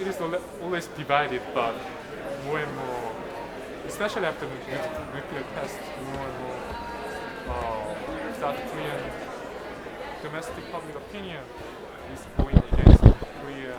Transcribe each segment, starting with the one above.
it is always divided, but more and more, especially after the nuclear test, more and more South Korean domestic public opinion is going against Korea.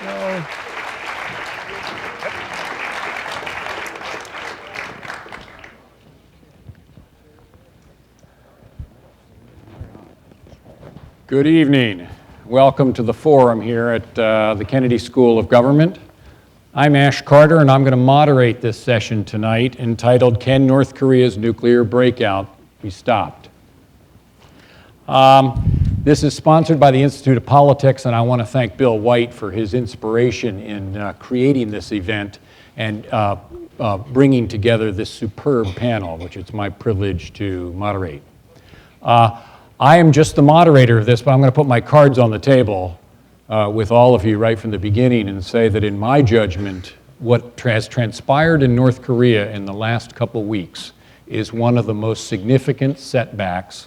No. Good evening. Welcome to the forum here at the Kennedy School of Government. I'm Ash Carter, and I'm going to moderate this session tonight entitled, Can North Korea's Nuclear Breakout Be Stopped? This is sponsored by the Institute of Politics, and I want to thank Bill White for his inspiration in creating this event and bringing together this superb panel, which it's my privilege to moderate. I am just the moderator of this, but I'm going to put my cards on the table with all of you right from the beginning and say that in my judgment, what has transpired in North Korea in the last couple weeks is one of the most significant setbacks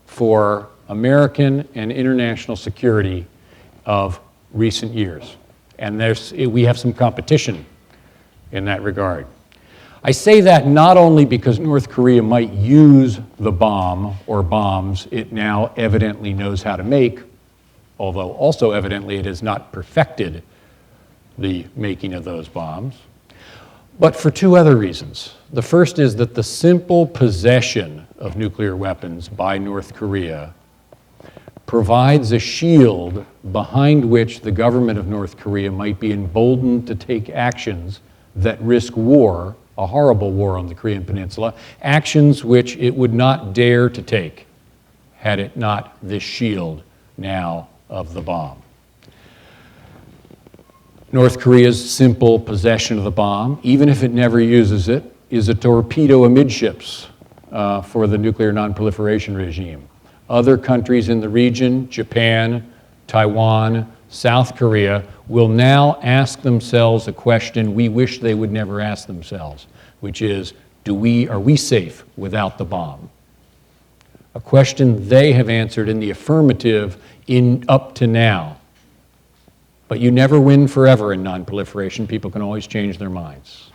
for American and international security of recent years. And we have some competition in that regard. I say that not only because North Korea might use the bomb or bombs it now evidently knows how to make, although also evidently it has not perfected the making of those bombs, but for two other reasons. The first is that the simple possession of nuclear weapons by North Korea provides a shield behind which the government of North Korea might be emboldened to take actions that risk war, a horrible war on the Korean Peninsula, actions which it would not dare to take had it not this shield now of the bomb. North Korea's simple possession of the bomb, even if it never uses it, is a torpedo amidships for the nuclear nonproliferation regime. Other countries in the region, Japan, Taiwan, South Korea, will now ask themselves a question we wish they would never ask themselves, which is, are we safe without the bomb? A question they have answered in the affirmative up to now. But you never win forever in nonproliferation. People can always change their minds.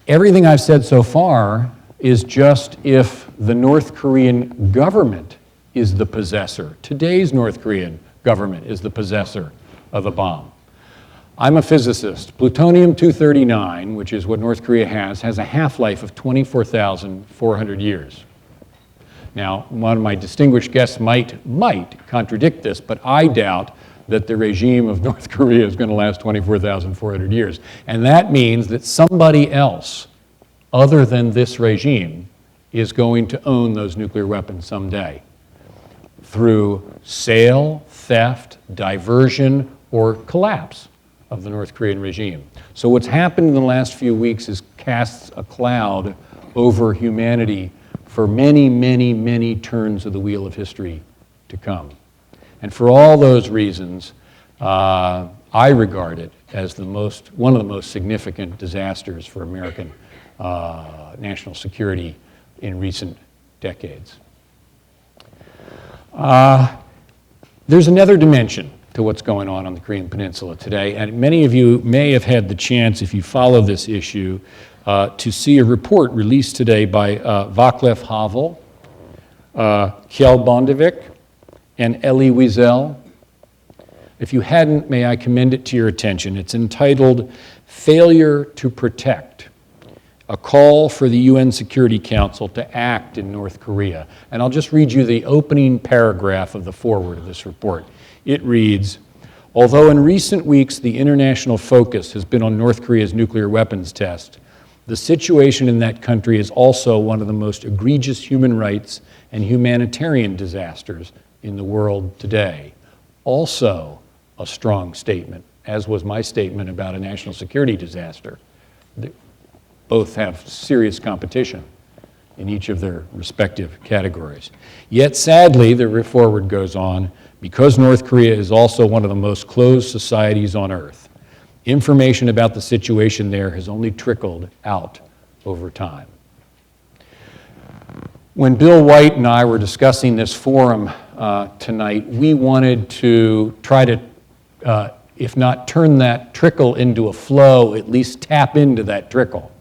Everything I've said so far is just if the North Korean government is the possessor. Today's North Korean government is the possessor of the bomb. I'm a physicist. Plutonium-239, which is what North Korea has a half-life of 24,400 years. Now, one of my distinguished guests might contradict this, but I doubt that the regime of North Korea is going to last 24,400 years. And that means that somebody else, other than this regime, is going to own those nuclear weapons someday through sale, theft, diversion, or collapse of the North Korean regime. So what's happened in the last few weeks is casts a cloud over humanity for many, many, many turns of the wheel of history to come. And for all those reasons, I regard it as one of the most significant disasters for American national security in recent decades. There's another dimension to what's going on the Korean Peninsula today, and many of you may have had the chance, if you follow this issue, to see a report released today by Vaclav Havel, Kjell Bondevik, and Elie Wiesel. If you hadn't, may I commend it to your attention. It's entitled Failure to Protect, a call for the UN Security Council to act in North Korea. And I'll just read you the opening paragraph of the foreword of this report. It reads, although in recent weeks the international focus has been on North Korea's nuclear weapons test, the situation in that country is also one of the most egregious human rights and humanitarian disasters in the world today. Also a strong statement, as was my statement about a national security disaster. They both have serious competition in each of their respective categories. Yet sadly, the foreword goes on, because North Korea is also one of the most closed societies on earth, information about the situation there has only trickled out over time. When Bill White and I were discussing this forum tonight, we wanted to try to, if not turn that trickle into a flow, at least tap into that trickle.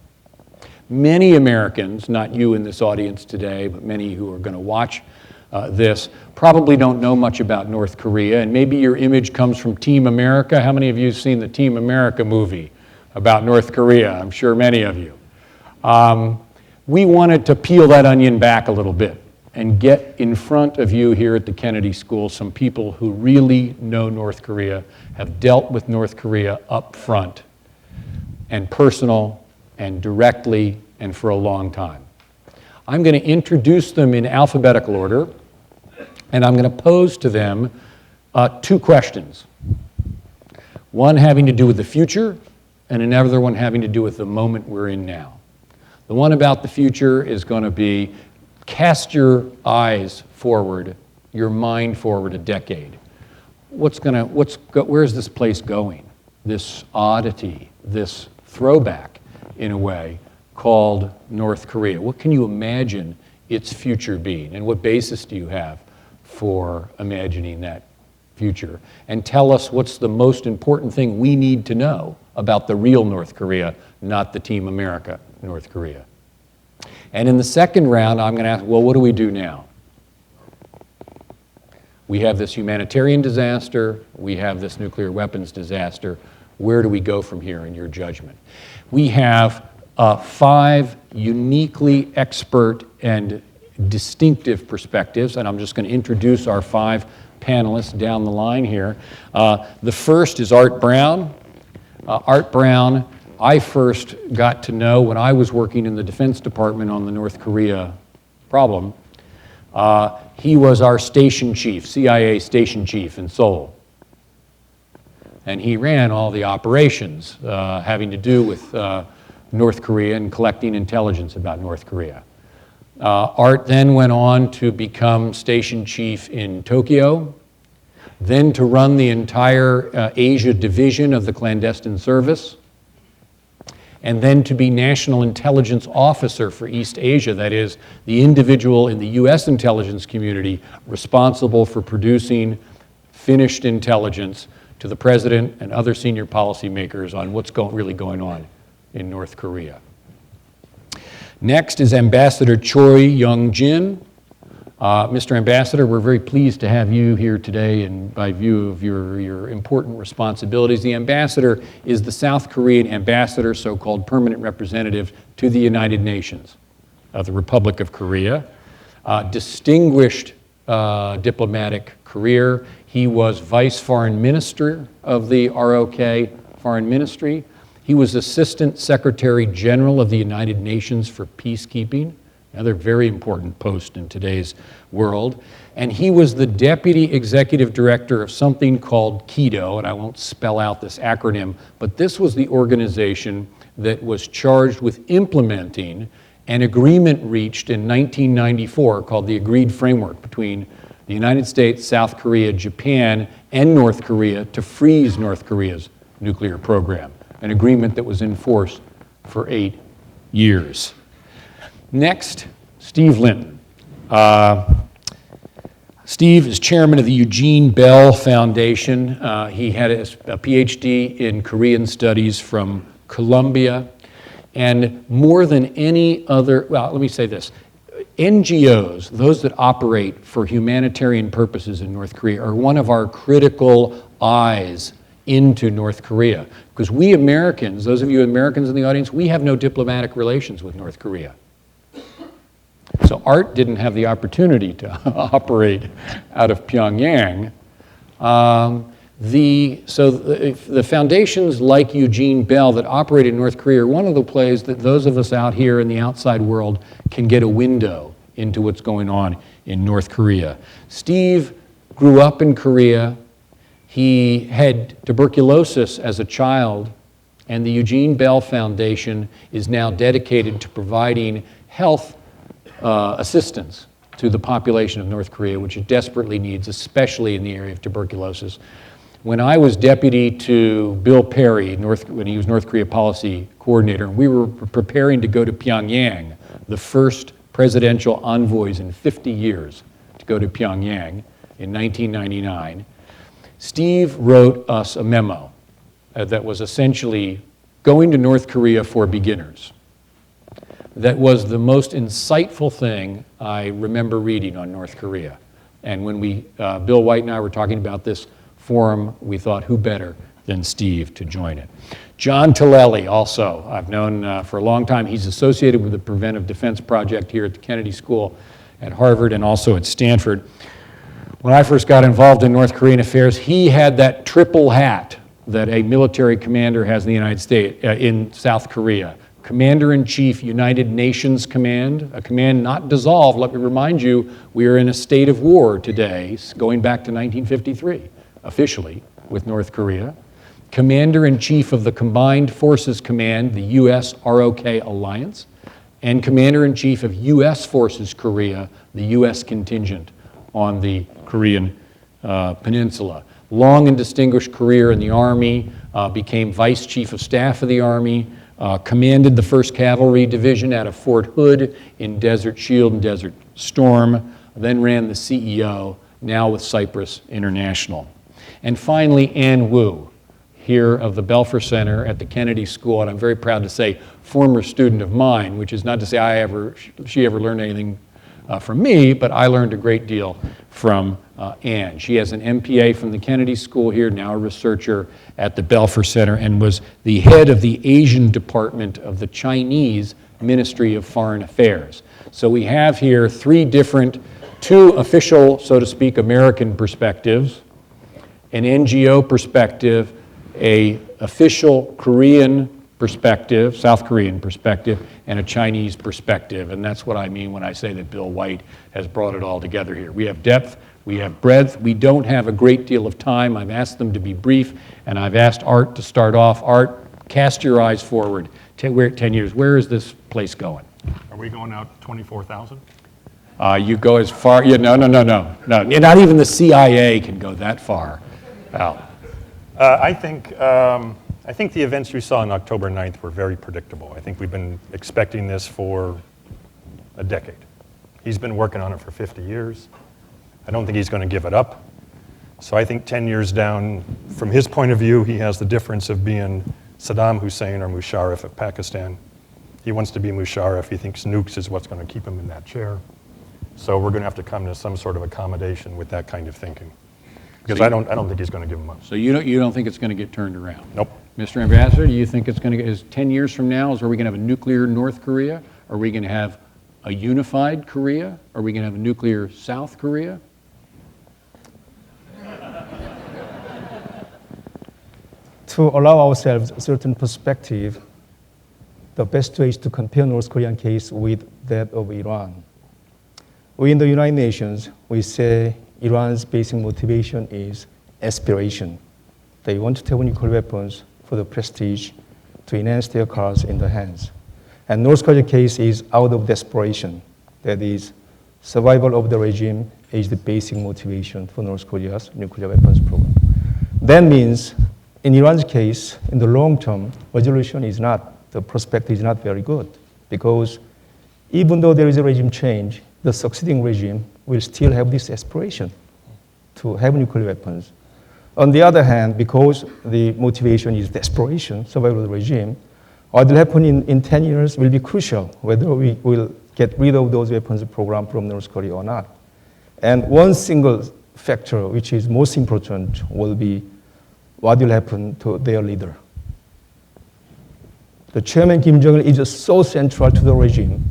Many Americans, not you in this audience today, but many who are going to watch this probably don't know much about North Korea, and maybe your image comes from Team America. How many of you have seen the Team America movie about North Korea? I'm sure many of you. We wanted to peel that onion back a little bit and get in front of you here at the Kennedy School some people who really know North Korea, have dealt with North Korea up front and personal and directly and for a long time. I'm going to introduce them in alphabetical order, and I'm going to pose to them two questions. One having to do with the future, and another one having to do with the moment we're in now. The one about the future is going to be, cast your eyes forward, your mind forward a decade. Where's this place going? This oddity, this throwback, in a way, called North Korea. What can you imagine its future being? And what basis do you have for imagining that future? And tell us what's the most important thing we need to know about the real North Korea, not the Team America North Korea. And in the second round, I'm going to ask, well, what do we do now? We have this humanitarian disaster. We have this nuclear weapons disaster. Where do we go from here in your judgment? We have 5 uniquely expert and distinctive perspectives, and I'm just going to introduce our 5 panelists down the line here. The first is Art Brown. Art Brown, I first got to know when I was working in the Defense Department on the North Korea problem. He was our station chief, CIA station chief in Seoul. And he ran all the operations having to do with North Korea and collecting intelligence about North Korea. Art then went on to become station chief in Tokyo, then to run the entire Asia division of the clandestine service, and then to be National Intelligence Officer for East Asia, that is, the individual in the US intelligence community responsible for producing finished intelligence to the president and other senior policymakers on what's really going on in North Korea. Next is Ambassador Choi Young-jin. Mr. Ambassador, we're very pleased to have you here today, and by view of your important responsibilities. The ambassador is the South Korean ambassador, so-called permanent representative to the United Nations of the Republic of Korea. Distinguished diplomatic career. He was Vice Foreign Minister of the ROK Foreign Ministry. He was Assistant Secretary General of the United Nations for Peacekeeping, another very important post in today's world. And he was the Deputy Executive Director of something called KEDO, and I won't spell out this acronym, but this was the organization that was charged with implementing an agreement reached in 1994 called the Agreed Framework between the United States, South Korea, Japan, and North Korea to freeze North Korea's nuclear program, an agreement that was in force for 8 years. Next, Steve Linton. Steve is chairman of the Eugene Bell Foundation. He had a PhD in Korean studies from Columbia. And more than any other, well, let me say this. NGOs, those that operate for humanitarian purposes in North Korea, are one of our critical eyes into North Korea. Because we Americans, those of you Americans in the audience, we have no diplomatic relations with North Korea. So Art didn't have the opportunity to operate out of Pyongyang. The foundations like Eugene Bell that operate in North Korea are one of the places that those of us out here in the outside world can get a window into what's going on in North Korea. Steve grew up in Korea. He had tuberculosis as a child, and the Eugene Bell Foundation is now dedicated to providing health assistance to the population of North Korea, which it desperately needs, especially in the area of tuberculosis. When I was deputy to Bill Perry, when he was North Korea policy coordinator, we were preparing to go to Pyongyang, the first presidential envoys in 50 years to go to Pyongyang in 1999. Steve wrote us a memo that was essentially going to North Korea for beginners. that was the most insightful thing I remember reading on North Korea. And when Bill White and I were talking about this forum, we thought, who better than Steve to join it. John Tillelli, also, I've known for a long time. He's associated with the Preventive Defense Project here at the Kennedy School at Harvard and also at Stanford. When I first got involved in North Korean affairs, he had that triple hat that a military commander has in the United States, in South Korea. Commander-in-Chief, United Nations Command, a command not dissolved. Let me remind you, we are in a state of war today, going back to 1953, officially, with North Korea. Commander-in-Chief of the Combined Forces Command, the U.S. ROK Alliance, and Commander-in-Chief of U.S. Forces Korea, the U.S. contingent on the Korean Peninsula. Long and distinguished career in the Army, became Vice Chief of Staff of the Army, commanded the 1st Cavalry Division out of Fort Hood in Desert Shield and Desert Storm, then ran the CEO, now with Cyprus International. And finally, Ann Wu, here of the Belfer Center at the Kennedy School, and I'm very proud to say former student of mine, which is not to say she ever learned anything from me, but I learned a great deal from Ann. She has an MPA from the Kennedy School here, now a researcher at the Belfer Center, and was the head of the Asian department of the Chinese Ministry of Foreign Affairs. So we have here two official, so to speak, American perspectives, an NGO perspective, an official Korean perspective, South Korean perspective, and a Chinese perspective. And that's what I mean when I say that Bill White has brought it all together here. We have depth, we have breadth, we don't have a great deal of time. I've asked them to be brief, and I've asked Art to start off. Art, cast your eyes forward. 10 years, where is this place going? Are we going out 24,000? You go as far, no. Not even the CIA can go that far out. I think the events we saw on October 9th were very predictable. I think we've been expecting this for a decade. He's been working on it for 50 years. I don't think he's going to give it up. So I think 10 years down, from his point of view, he has the difference of being Saddam Hussein or Musharraf of Pakistan. He wants to be Musharraf. He thinks nukes is what's going to keep him in that chair. So we're going to have to come to some sort of accommodation with that kind of thinking. Because I don't think he's going to give them up. So you don't think it's going to get turned around? Nope. Mr. Ambassador, do you think it's going to is 10 years from now, are we going to have a nuclear North Korea? Are we going to have a unified Korea? Are we going to have a nuclear South Korea? To allow ourselves a certain perspective, the best way is to compare North Korean case with that of Iran. We in the United Nations, we say Iran's basic motivation is aspiration. They want to have nuclear weapons for the prestige to enhance their cars in the hands. And North Korea's case is out of desperation. That is, survival of the regime is the basic motivation for North Korea's nuclear weapons program. That means, in Iran's case, in the long term, resolution is not, the prospect is not very good. Because even though there is a regime change, the succeeding regime will still have this aspiration to have nuclear weapons. On the other hand, because the motivation is desperation, survival of the regime, what will happen in 10 years will be crucial, whether we will get rid of those weapons program from North Korea or not. And one single factor, which is most important, will be what will happen to their leader. The chairman Kim Jong-il is so central to the regime.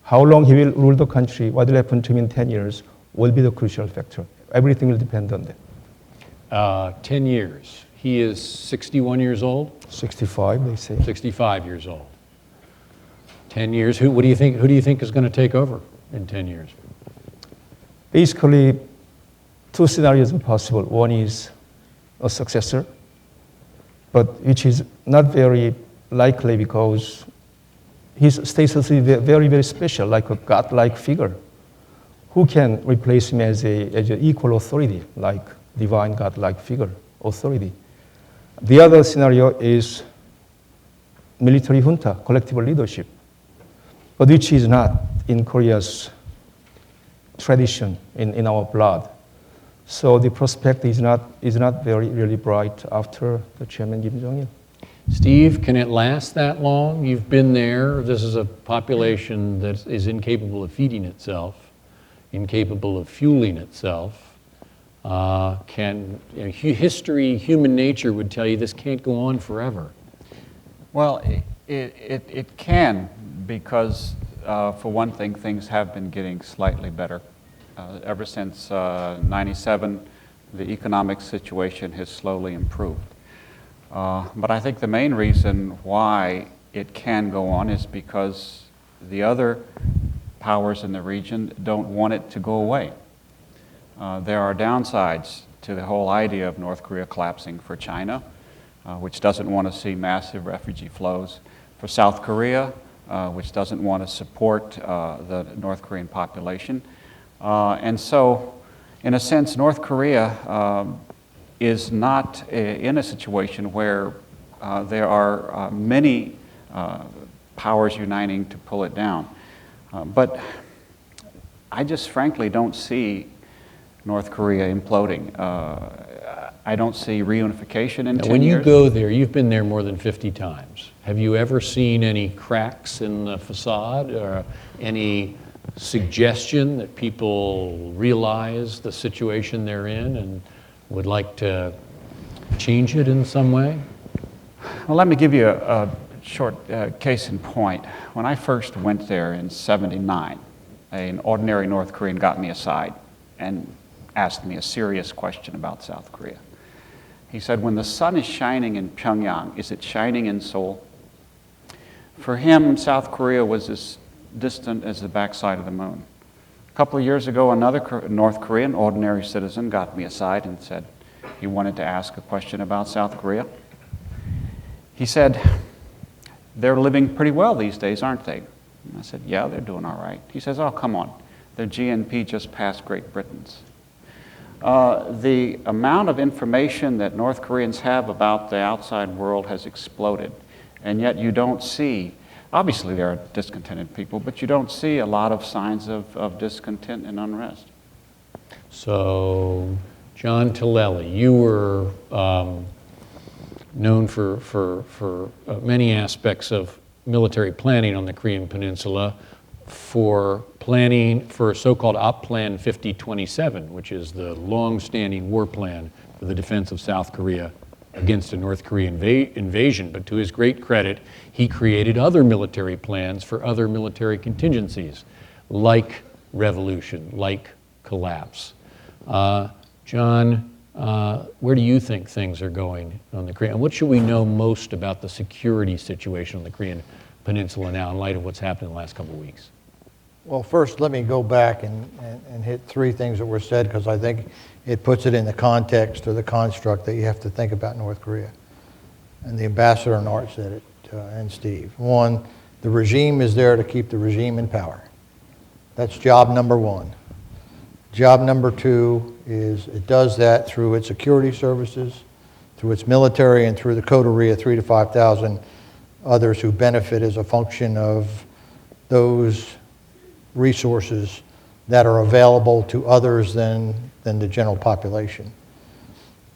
How long he will rule the country, what will happen to him in 10 years, will be the crucial factor. Everything will depend on that. 10 years. He is 61 years old? 65, they say. 65 years old. 10 years. Who do you think is going to take over in 10 years? Basically, two scenarios are possible. One is a successor, but which is not very likely because his status is very, very special, like a god-like figure. Who can replace him as an equal authority, like divine god-like figure, authority? The other scenario is military junta, collective leadership, but which is not in Korea's tradition, in our blood. So the prospect is not very really bright after the chairman Kim Jong-il. Steve, can it last that long? You've been there. This is a population that is incapable of feeding itself, incapable of fueling itself. History, human nature would tell you this can't go on forever. Well, it can, because for one thing, things have been getting slightly better. Ever since '97, the economic situation has slowly improved. But I think the main reason why it can go on is because the other powers in the region don't want it to go away. There are downsides to the whole idea of North Korea collapsing for China, which doesn't want to see massive refugee flows, for South Korea, which doesn't want to support the North Korean population. And so, in a sense, North Korea is not in a situation where there are many powers uniting to pull it down. But I just frankly don't see North Korea imploding. I don't see reunification in 10 years. When you go there, you've been there more than 50 times. Have you ever seen any cracks in the facade or any suggestion that people realize the situation they're in and would like to change it in some way? Well, let me give you a short case in point. When I first went there in '79, an ordinary North Korean got me aside and asked me a serious question about South Korea. He said, when the sun is shining in Pyongyang, is it shining in Seoul? For him, South Korea was as distant as the backside of the moon. A couple of years ago, another North Korean ordinary citizen got me aside and said he wanted to ask a question about South Korea. He said, they're living pretty well these days, aren't they? And I said, yeah, they're doing all right. He says, oh, come on. Their GNP just passed Great Britain's. The amount of information that North Koreans have about the outside world has exploded. And yet you don't see, obviously there are discontented people, but you don't see a lot of signs of discontent and unrest. So, John Tillelli, you were known for many aspects of military planning on the Korean Peninsula, for planning for so-called Op Plan 5027, which is the long-standing war plan for the defense of South Korea against a North Korean invasion. But to his great credit, he created other military plans for other military contingencies, like revolution, like collapse. John, where do you think things are going on the Korean? And what should we know most about the security situation on the Korean Peninsula now in light of what's happened in the last couple of weeks? Well, first, let me go back and hit three things that were said, because I think it puts it in the context or the construct that you have to think about North Korea. And the ambassador and Art said it, and Steve. One, the regime is there to keep the regime in power. That's job number one. Job number two is it does that through its security services, through its military, and through the coterie of 3,000 to 5,000 others who benefit as a function of those resources that are available to others than the general population.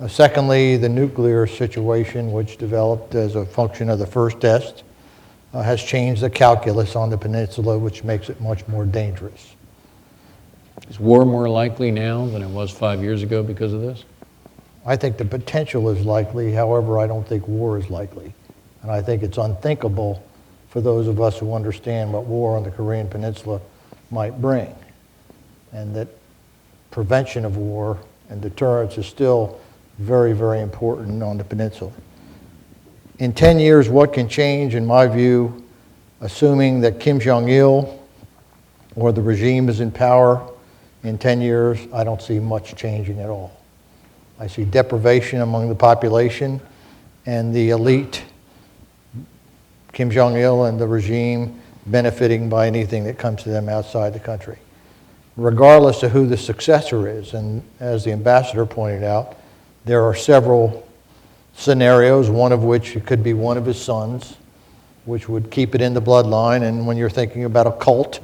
Secondly, the nuclear situation, which developed as a function of the first test, has changed the calculus on the peninsula, which makes it much more dangerous. Is war more likely now than it was 5 years ago because of this? I think the potential is likely. However, I don't think war is likely. And I think it's unthinkable for those of us who understand what war on the Korean Peninsula might bring. And that prevention of war and deterrence is still very, very important on the peninsula. In 10 years, what can change, in my view, assuming that Kim Jong-il or the regime is in power in 10 years, I don't see much changing at all. I see deprivation among the population and the elite, Kim Jong-il and the regime, benefiting by anything that comes to them outside the country, regardless of who the successor is. And as the ambassador pointed out, there are several scenarios, one of which it could be one of his sons, which would keep it in the bloodline. And when you're thinking about a cult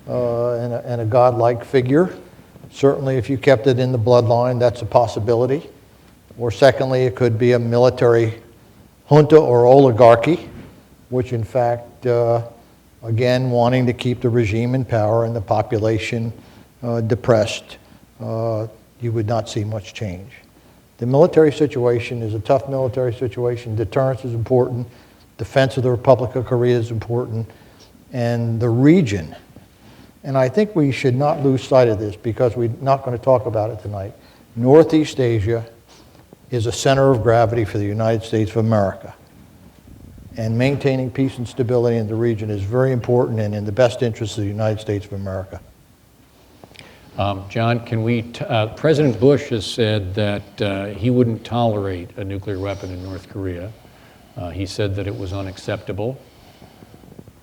and a godlike figure, certainly if you kept it in the bloodline, that's a possibility. Or secondly, it could be a military junta or oligarchy, which in fact, again, wanting to keep the regime in power and the population depressed, you would not see much change. The military situation is a tough military situation. Deterrence is important. Defense of the Republic of Korea is important. And the region, and I think we should not lose sight of this because we're not going to talk about it tonight. Northeast Asia is a center of gravity for the United States of America. And maintaining peace and stability in the region is very important and in the best interest of the United States of America. John, can we, President Bush has said that he wouldn't tolerate a nuclear weapon in North Korea. He said that it was unacceptable.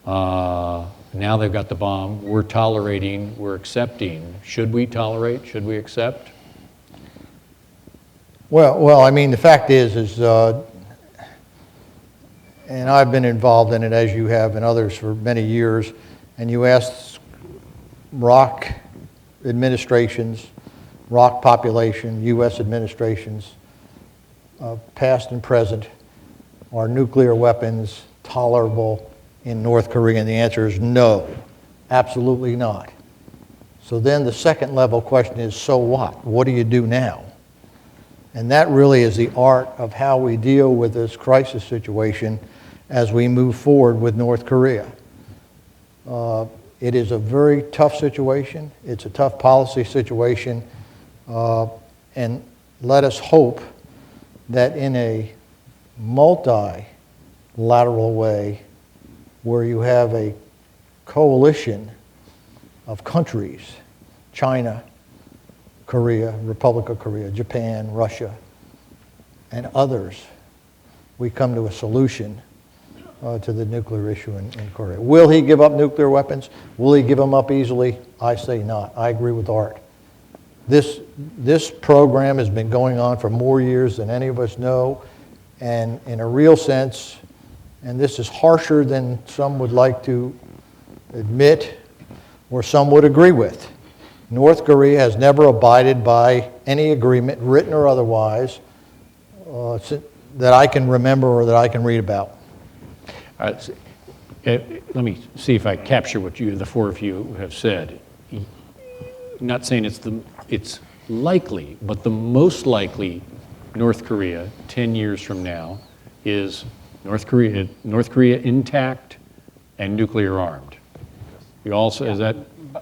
Now they've got the bomb. We're tolerating, we're accepting. Should we tolerate? Should we accept? Well, I mean, the fact is, and I've been involved in it as you have and others for many years, and you ask ROC administrations, ROC population, U.S. administrations, past and present, are nuclear weapons tolerable in North Korea? And the answer is no, absolutely not. So then the second level question is, so what? What do you do now? And that really is the art of how we deal with this crisis situation as we move forward with North Korea. It is a very tough situation. It's a tough policy situation. And let us hope that in a multilateral way, where you have a coalition of countries, China, Korea, Republic of Korea, Japan, Russia, and others, we come to a solution to the nuclear issue in Korea. Will he give up nuclear weapons? Will he give them up easily? I say not. I agree with Art. This program has been going on for more years than any of us know, and in a real sense, and this is harsher than some would like to admit or some would agree with, North Korea has never abided by any agreement, written or otherwise, that I can remember or that I can read about. Let me see if I capture what the four of you have said. I'm not saying it's likely, but the most likely North Korea 10 years from now is North Korea intact and nuclear armed. You also, is that?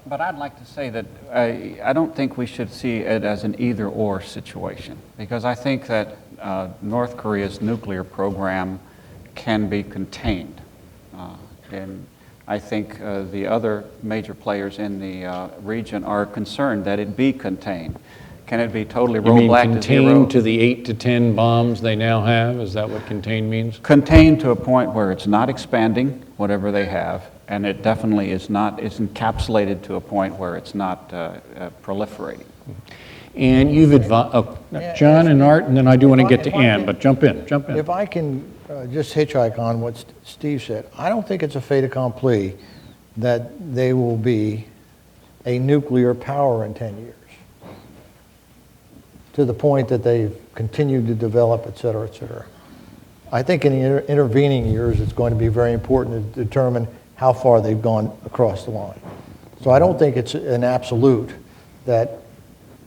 But I'd like to say that I don't think we should see it as an either-or situation, because I think that North Korea's nuclear program can be contained. And I think the other major players in the region are concerned that it be contained. Can it be totally rolled back to zero? Contained to the 8 to 10 bombs they now have? Is that what contained means? Contained to a point where it's not expanding, whatever they have, and it definitely is encapsulated to a point where it's not proliferating. And you've advised, John and Art, and then I do want to get to Ann, but jump in. If I can just hitchhike on what Steve said, I don't think it's a fait accompli that they will be a nuclear power in 10 years, to the point that they've continued to develop, et cetera, et cetera. I think in the intervening years, it's going to be very important to determine how far they've gone across the line. So I don't think it's an absolute that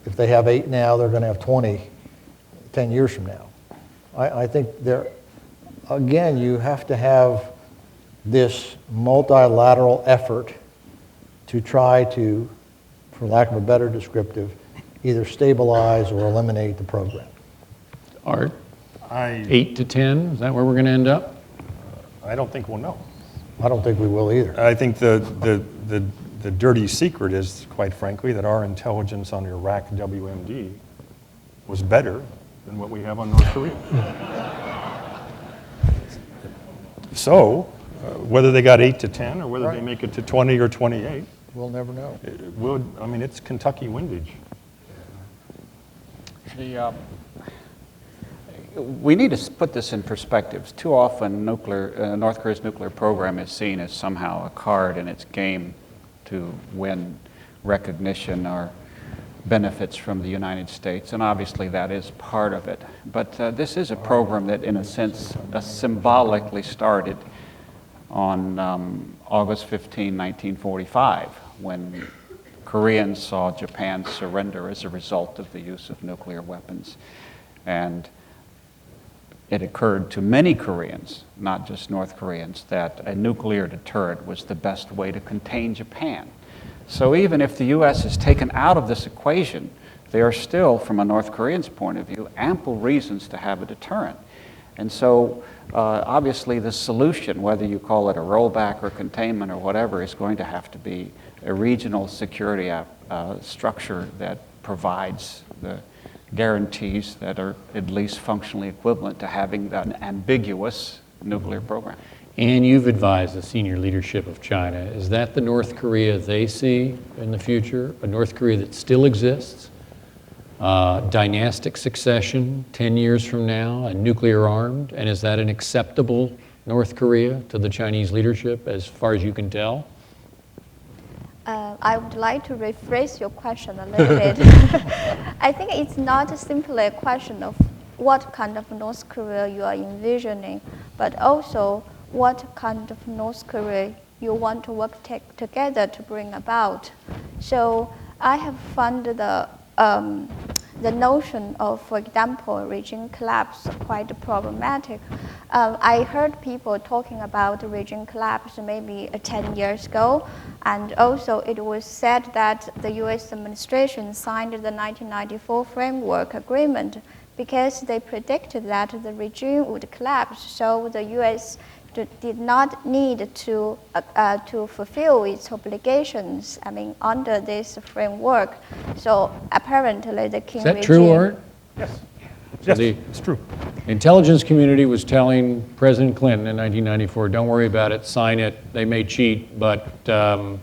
if they have 8 now, they're going to have 20 10 years from now. I think again, you have to have this multilateral effort to try to, for lack of a better descriptive, either stabilize or eliminate the program. Art? 8 to 10, is that where we're going to end up? I don't think we'll know. I don't think we will either. I think the dirty secret is, quite frankly, that our intelligence on Iraq WMD was better than what we have on North Korea. So, whether they got 8 to 10 or whether they make it to 20 or 28, we'll never know. It's Kentucky windage. We need to put this in perspective. Too often, North Korea's nuclear program is seen as somehow a card in its game to win recognition or benefits from the United States, and obviously that is part of it. But this is a program that, in a sense, symbolically started on August 15, 1945, when Koreans saw Japan surrender as a result of the use of nuclear weapons. And it occurred to many Koreans, not just North Koreans, that a nuclear deterrent was the best way to contain Japan. So even if the U.S. is taken out of this equation, there are still, from a North Korean's point of view, ample reasons to have a deterrent. And so obviously the solution, whether you call it a rollback or containment or whatever, is going to have to be a regional security structure that provides the guarantees that are at least functionally equivalent to having an ambiguous nuclear program. And you've advised the senior leadership of China. Is that the North Korea they see in the future? A North Korea that still exists? Dynastic succession 10 years from now, and nuclear armed? And is that an acceptable North Korea to the Chinese leadership as far as you can tell? I would like to rephrase your question a little bit. I think it's not simply a question of what kind of North Korea you are envisioning, but also what kind of North Korea you want to work together to bring about. So I have found the notion of, for example, regime collapse quite problematic. I heard people talking about regime collapse maybe 10 years ago, and also it was said that the US administration signed the 1994 Framework Agreement because they predicted that the regime would collapse, so the US did not need to fulfill its obligations, under this framework. So apparently the King regime... Is that true, Art? Yes. So Yes, the it's true. intelligence community was telling President Clinton in 1994, don't worry about it, sign it, they may cheat, but they're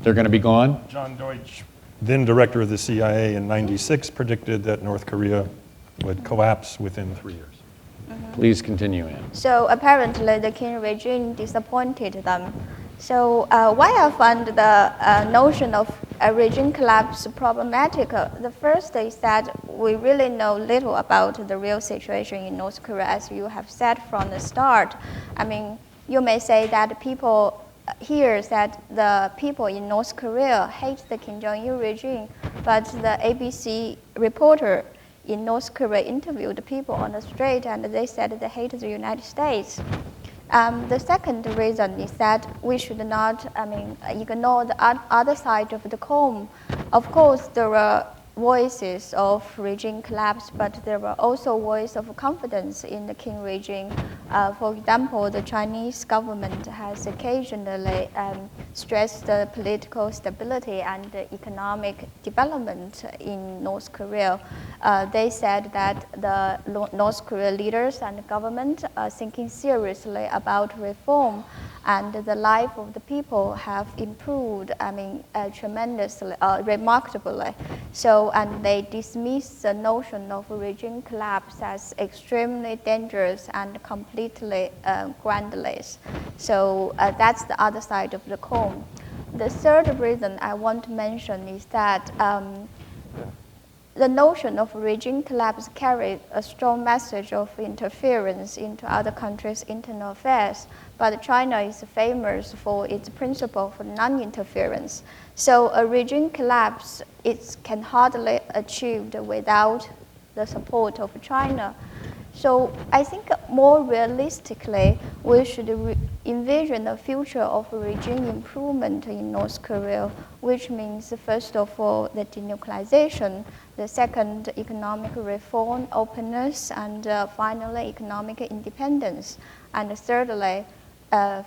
going to be gone? John Deutsch, then director of the CIA in '96, predicted that North Korea would collapse within 3 years. Please continue, Ann. So apparently the King regime disappointed them. So why I find the notion of a regime collapse problematic, the first is that we really know little about the real situation in North Korea, as you have said from the start. You may say that people hear that the people in North Korea hate the Kim Jong-il regime, but the ABC reporter in North Korea interviewed people on the street and they said they hate the United States. The second reason is that we should not ignore the other side of the coin. Of course, there are voices of regime collapse, but there were also voices of confidence in the King regime. For example, the Chinese government has occasionally stressed the political stability and the economic development in North Korea. They said that the North Korea leaders and government are thinking seriously about reform, and the life of the people have improved, tremendously, remarkably. So, and they dismiss the notion of regime collapse as extremely dangerous and completely groundless. So that's the other side of the coin. The third reason I want to mention is that the notion of regime collapse carried a strong message of interference into other countries' internal affairs, but China is famous for its principle for non-interference. So a regime collapse, it can hardly achieved without the support of China. So I think more realistically, we should envision a future of regime improvement in North Korea, which means, first of all, the denuclearization, the second, economic reform, openness, and finally, economic independence, and thirdly,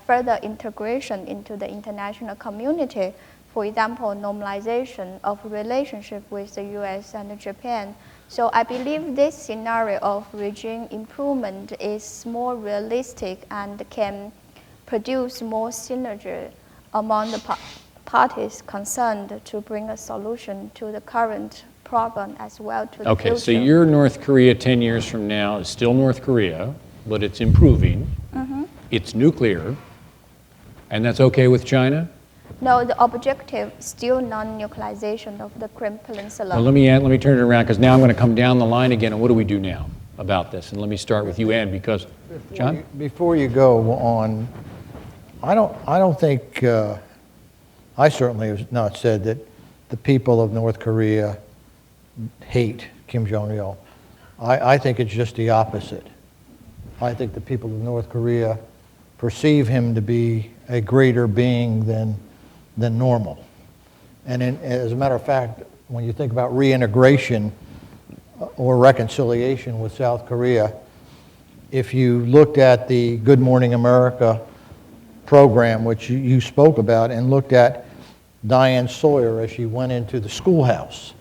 further integration into the international community. For example, normalization of relationship with the US and Japan. So I believe this scenario of regime improvement is more realistic and can produce more synergy among the parties concerned to bring a solution to the current problem as well to the future. Okay, so your North Korea 10 years from now is still North Korea, but it's improving. It's nuclear, and that's okay with China? No, the objective still non-nuclearization of the Korean Peninsula. Well, let me turn it around, because now I'm going to come down the line again, and what do we do now about this? And let me start with you, Ann, because, John? Before you go on, I don't think, I certainly have not said that the people of North Korea hate Kim Jong-il. I think it's just the opposite. I think the people of North Korea perceive him to be a greater being than normal. And as a matter of fact, when you think about reintegration or reconciliation with South Korea, if you looked at the Good Morning America program, which you spoke about, and looked at Diane Sawyer as she went into the schoolhouse,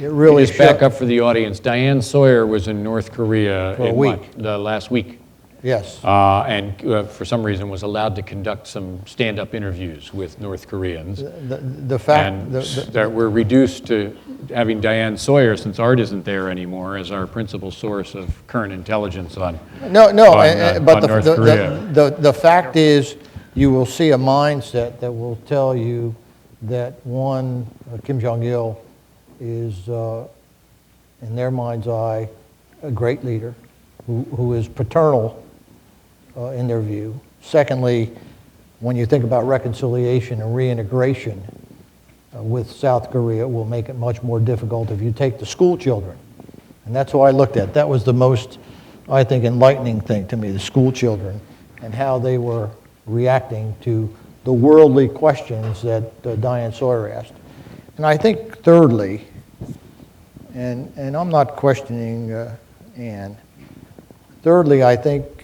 it really Just back up for the audience. Diane Sawyer was in North Korea For a week. Last week. Yes. And for some reason was allowed to conduct some stand-up interviews with North Koreans. The fact And that we're reduced to having Diane Sawyer, since Art isn't there anymore, as our principal source of current intelligence on but North Korea. the fact is, you will see a mindset that will tell you that Kim Jong-il is, in their mind's eye, a great leader who is paternal in their view. Secondly, when you think about reconciliation and reintegration with South Korea, it will make it much more difficult if you take the school children. And that's what I looked at. That was the most, I think, enlightening thing to me, the school children, and how they were reacting to the worldly questions that Diane Sawyer asked. And I think thirdly, and I'm not questioning Ann, thirdly, I think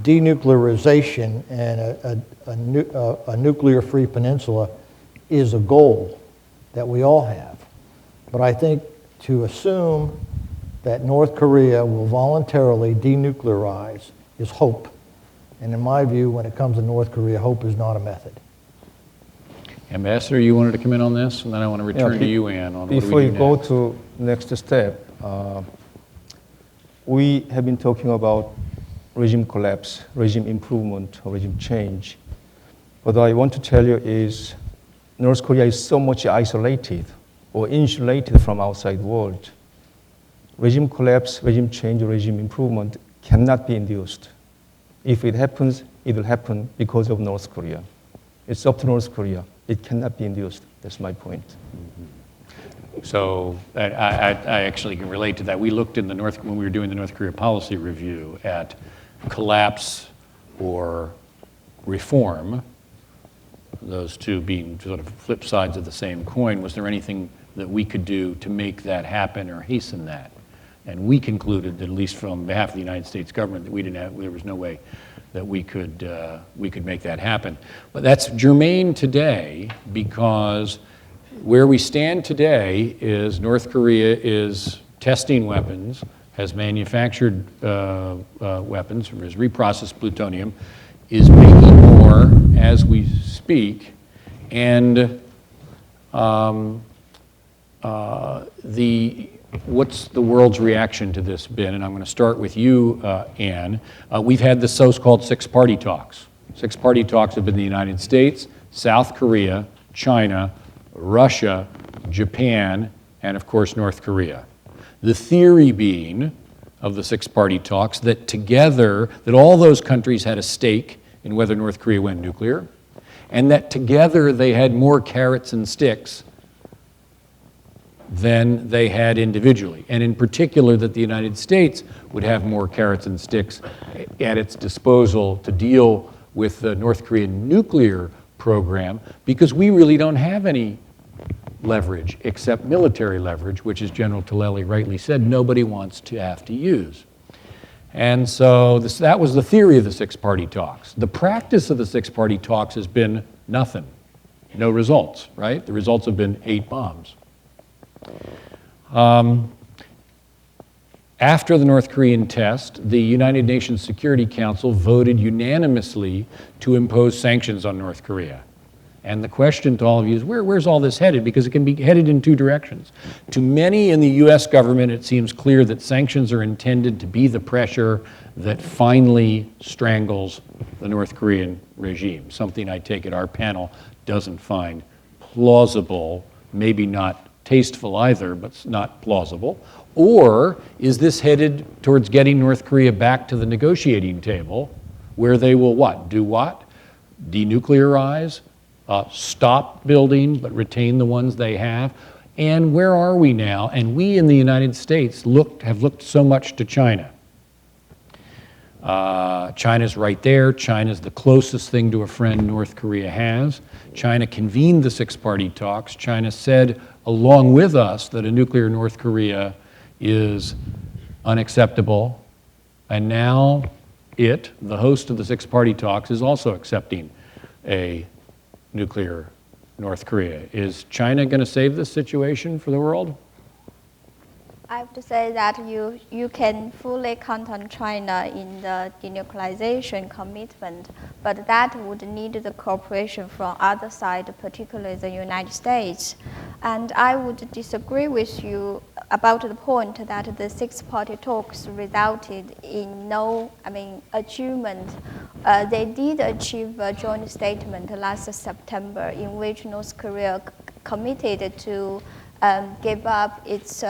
denuclearization and a nuclear-free peninsula is a goal that we all have. But I think to assume that North Korea will voluntarily denuclearize is hope. And in my view, when it comes to North Korea, hope is not a method. Ambassador, you wanted to come in on this, and then I want to return to you, Ann, on what do we Before do you go next. to next step, we have been talking about regime collapse, regime improvement, or regime change. What I want to tell you is North Korea is so much isolated or insulated from outside world. Regime collapse, regime change, regime improvement cannot be induced. If it happens, it will happen because of North Korea. It's up to North Korea. It cannot be induced. That's my point. So I actually can relate to that. We looked in when we were doing the North Korea policy review at collapse or reform, those two being sort of flip sides of the same coin. Was there anything that we could do to make that happen or hasten that? And we concluded that, at least from behalf of the United States government, that there was no way that we could make that happen. But that's germane today, because where we stand today is North Korea is testing weapons, has manufactured weapons, has reprocessed plutonium, is making more as we speak, and what's the world's reaction to this been? And I'm going to start with you, Ann. We've had the so-called six-party talks. Six-party talks have been the United States, South Korea, China, Russia, Japan, and of course North Korea. The theory being of the six-party talks that together, that all those countries had a stake in whether North Korea went nuclear, and that together they had more carrots and sticks than they had individually. And in particular, that the United States would have more carrots and sticks at its disposal to deal with the North Korean nuclear program, because we really don't have any leverage except military leverage, which, as General Tillelli rightly said, nobody wants to have to use. And so that was the theory of the six-party talks. The practice of the six-party talks has been nothing, no results, right? The results have been 8 bombs. After the North Korean test, the United Nations Security Council voted unanimously to impose sanctions on North Korea. And the question to all of you is, where's all this headed? Because it can be headed in two directions. To many in the US government, it seems clear that sanctions are intended to be the pressure that finally strangles the North Korean regime, something I take it our panel doesn't find plausible, maybe not tasteful either, but not plausible. Or is this headed towards getting North Korea back to the negotiating table, where they will what? Do what? Denuclearize, stop building, but retain the ones they have. And where are we now? And we in the United States have looked so much to China. China's right there. China's the closest thing to a friend North Korea has. China convened the six-party talks. China said, along with us, that a nuclear North Korea is unacceptable. And now it, the host of the six-party talks, is also accepting a nuclear North Korea. Is China going to save this situation for the world? I have to say that you can fully count on China in the denuclearization commitment, but that would need the cooperation from other side, particularly the United States. And I would disagree with you about the point that the six-party talks resulted in no, achievement. They did achieve a joint statement last September in which North Korea committed to give up its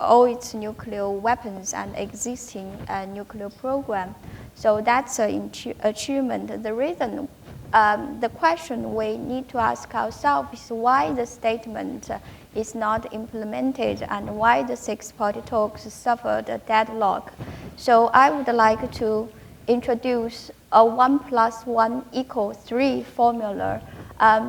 all its nuclear weapons and existing nuclear program. So that's an achievement. The reason, the question we need to ask ourselves is why the statement is not implemented and why the six-party talks suffered a deadlock. So I would like to introduce a 1 + 1 = 3 formula.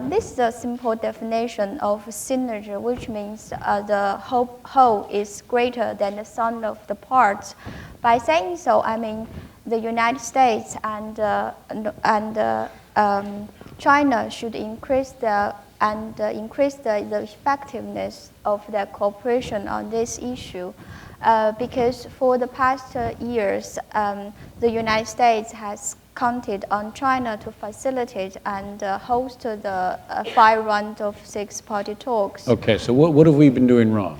This is a simple definition of synergy, which means the whole is greater than the sum of the parts. By saying so, I mean the United States and China should increase the effectiveness of their cooperation on this issue. Because for the past years, the United States has counted on China to facilitate and host the 5 rounds of six-party talks. Okay, so what have we been doing wrong?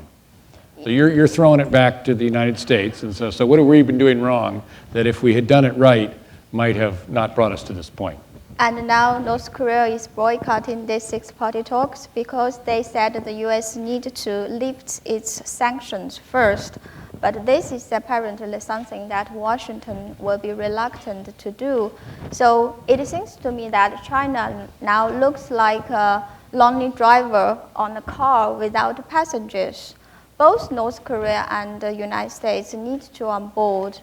So you're throwing it back to the United States, and so what have we been doing wrong that if we had done it right might have not brought us to this point? And now North Korea is boycotting these six-party talks because they said the U.S. need to lift its sanctions first. But this is apparently something that Washington will be reluctant to do. So it seems to me that China now looks like a lonely driver on a car without passengers. Both North Korea and the United States need to on board.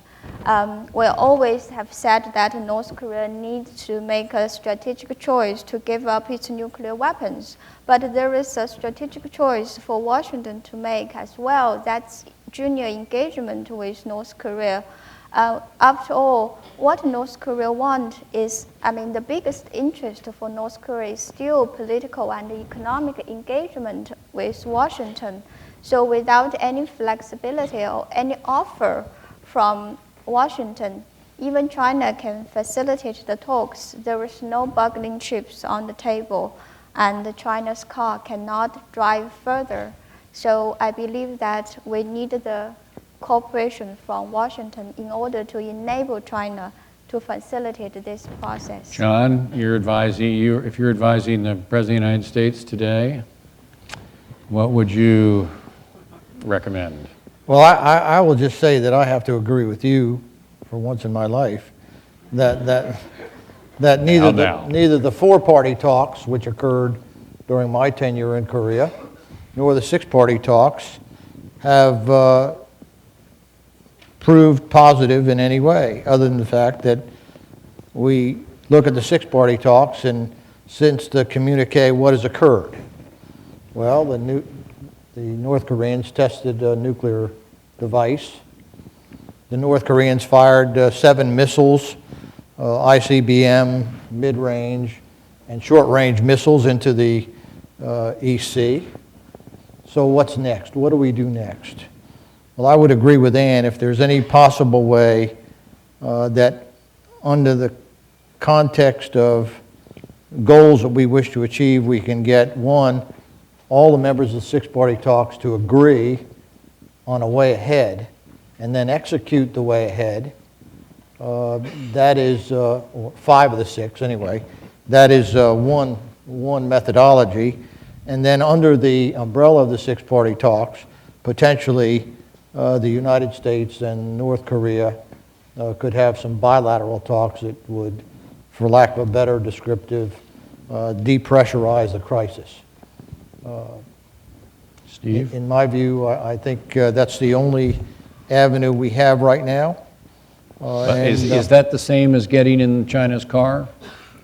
We always have said that North Korea needs to make a strategic choice to give up its nuclear weapons. But there is a strategic choice for Washington to make as well. That's junior engagement with North Korea. After all, what North Korea wants is, the biggest interest for North Korea is still political and economic engagement with Washington. So without any flexibility or any offer from Washington, even China can facilitate the talks. There is no bargaining chips on the table, and China's car cannot drive further. So I believe that we need the cooperation from Washington in order to enable China to facilitate this process. John, if you're advising the President of the United States today, what would you recommend? Well, I will just say that I have to agree with you for once in my life that neither the four-party talks, which occurred during my tenure in Korea, nor the six-party talks have proved positive in any way, other than the fact that we look at the six-party talks, and since the communique, what has occurred? Well, the North Koreans tested a nuclear device. The North Koreans fired 7 missiles, ICBM, mid-range, and short-range missiles into the East Sea. So what's next? What do we do next? Well, I would agree with Ann if there's any possible way that under the context of goals that we wish to achieve, we can get, one, all the members of the six-party talks to agree on a way ahead and then execute the way ahead. That is, or 5 of the 6 anyway, that is one methodology. And then under the umbrella of the six-party talks, potentially the United States and North Korea could have some bilateral talks that would, for lack of a better descriptive, depressurize the crisis. Steve? In my view, I think that's the only avenue we have right now. Is that the same as getting in China's car,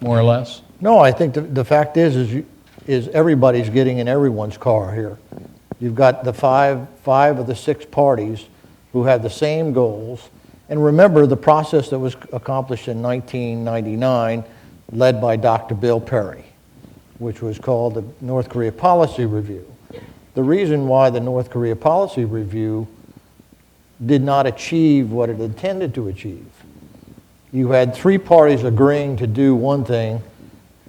more or less? No, I think the fact is everybody's getting in everyone's car here. You've got the five of the 6 parties who have the same goals. And remember the process that was accomplished in 1999, led by Dr. Bill Perry, which was called the North Korea Policy Review. The reason why the North Korea Policy Review did not achieve what it intended to achieve. You had 3 parties agreeing to do one thing,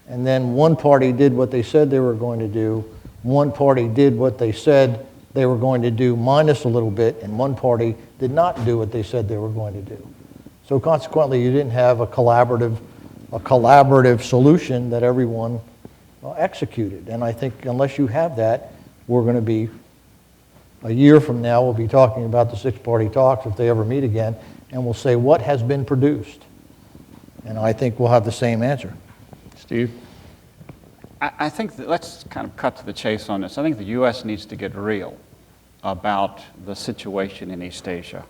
and then one party did what they said they were going to do, one party did what they said they were going to do minus a little bit, and one party did not do what they said they were going to do. So consequently, you didn't have a collaborative solution that everyone executed. And I think unless you have that, we're going to be, a year from now, we'll be talking about the six-party talks if they ever meet again, and we'll say what has been produced. And I think we'll have the same answer. Steve? I think that, let's kind of cut to the chase on this. I think the U.S. needs to get real about the situation in East Asia.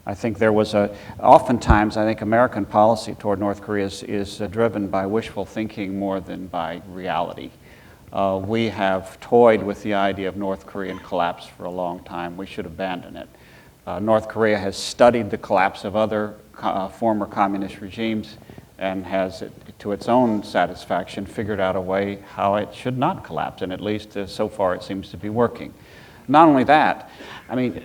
I think there was oftentimes I think American policy toward North Korea is driven by wishful thinking more than by reality. We have toyed with the idea of North Korean collapse for a long time. We should abandon it. North Korea has studied the collapse of other former communist regimes and has, to its own satisfaction, figured out a way how it should not collapse, and at least so far it seems to be working. Not only that, I mean,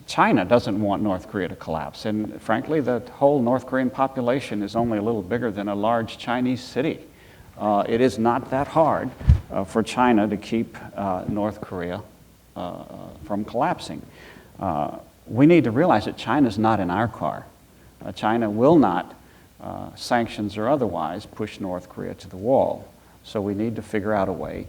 China doesn't want North Korea to collapse, and frankly, the whole North Korean population is only a little bigger than a large Chinese city. It is not that hard for China to keep North Korea from collapsing. We need to realize that China's not in our car. China will not, sanctions or otherwise, push North Korea to the wall. So we need to figure out a way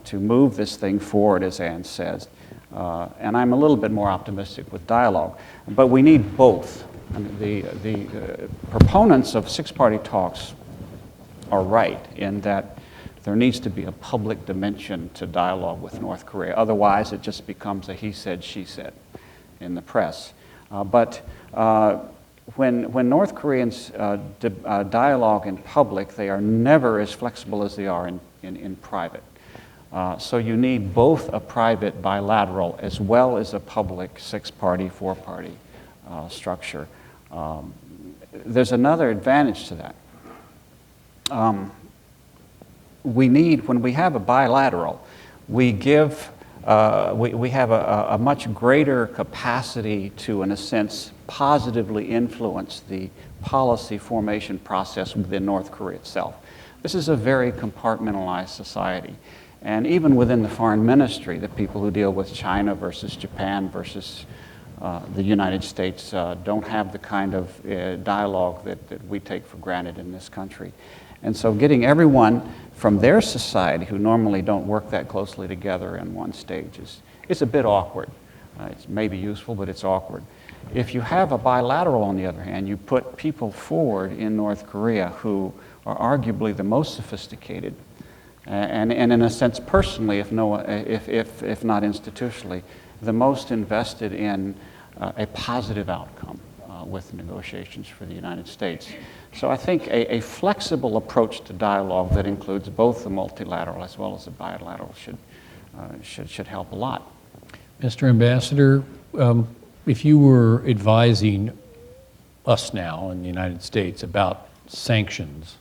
to move this thing forward, as Ann says. And I'm a little bit more optimistic with dialogue. But we need both. I mean, the proponents of six-party talks are right in that there needs to be a public dimension to dialogue with North Korea. Otherwise, it just becomes a he said, she said in the press. But when North Koreans dialogue in public, they are never as flexible as they are in private. So you need both a private bilateral as well as a public six-party, four-party structure. There's another advantage to that. We need, when we have a bilateral, we have a much greater capacity to, in a sense, positively influence the policy formation process within North Korea itself. This is a very compartmentalized society. And even within the foreign ministry, the people who deal with China versus Japan versus the United States don't have the kind of dialogue that we take for granted in this country. And so getting everyone from their society who normally don't work that closely together in one stage is a bit awkward. It's maybe useful, but it's awkward. If you have a bilateral, on the other hand, you put people forward in North Korea who are arguably the most sophisticated, and in a sense personally, if not institutionally, the most invested in a positive outcome with negotiations for the United States. So I think a flexible approach to dialogue that includes both the multilateral as well as the bilateral should help a lot. Mr. Ambassador, if you were advising us now in the United States about sanctions,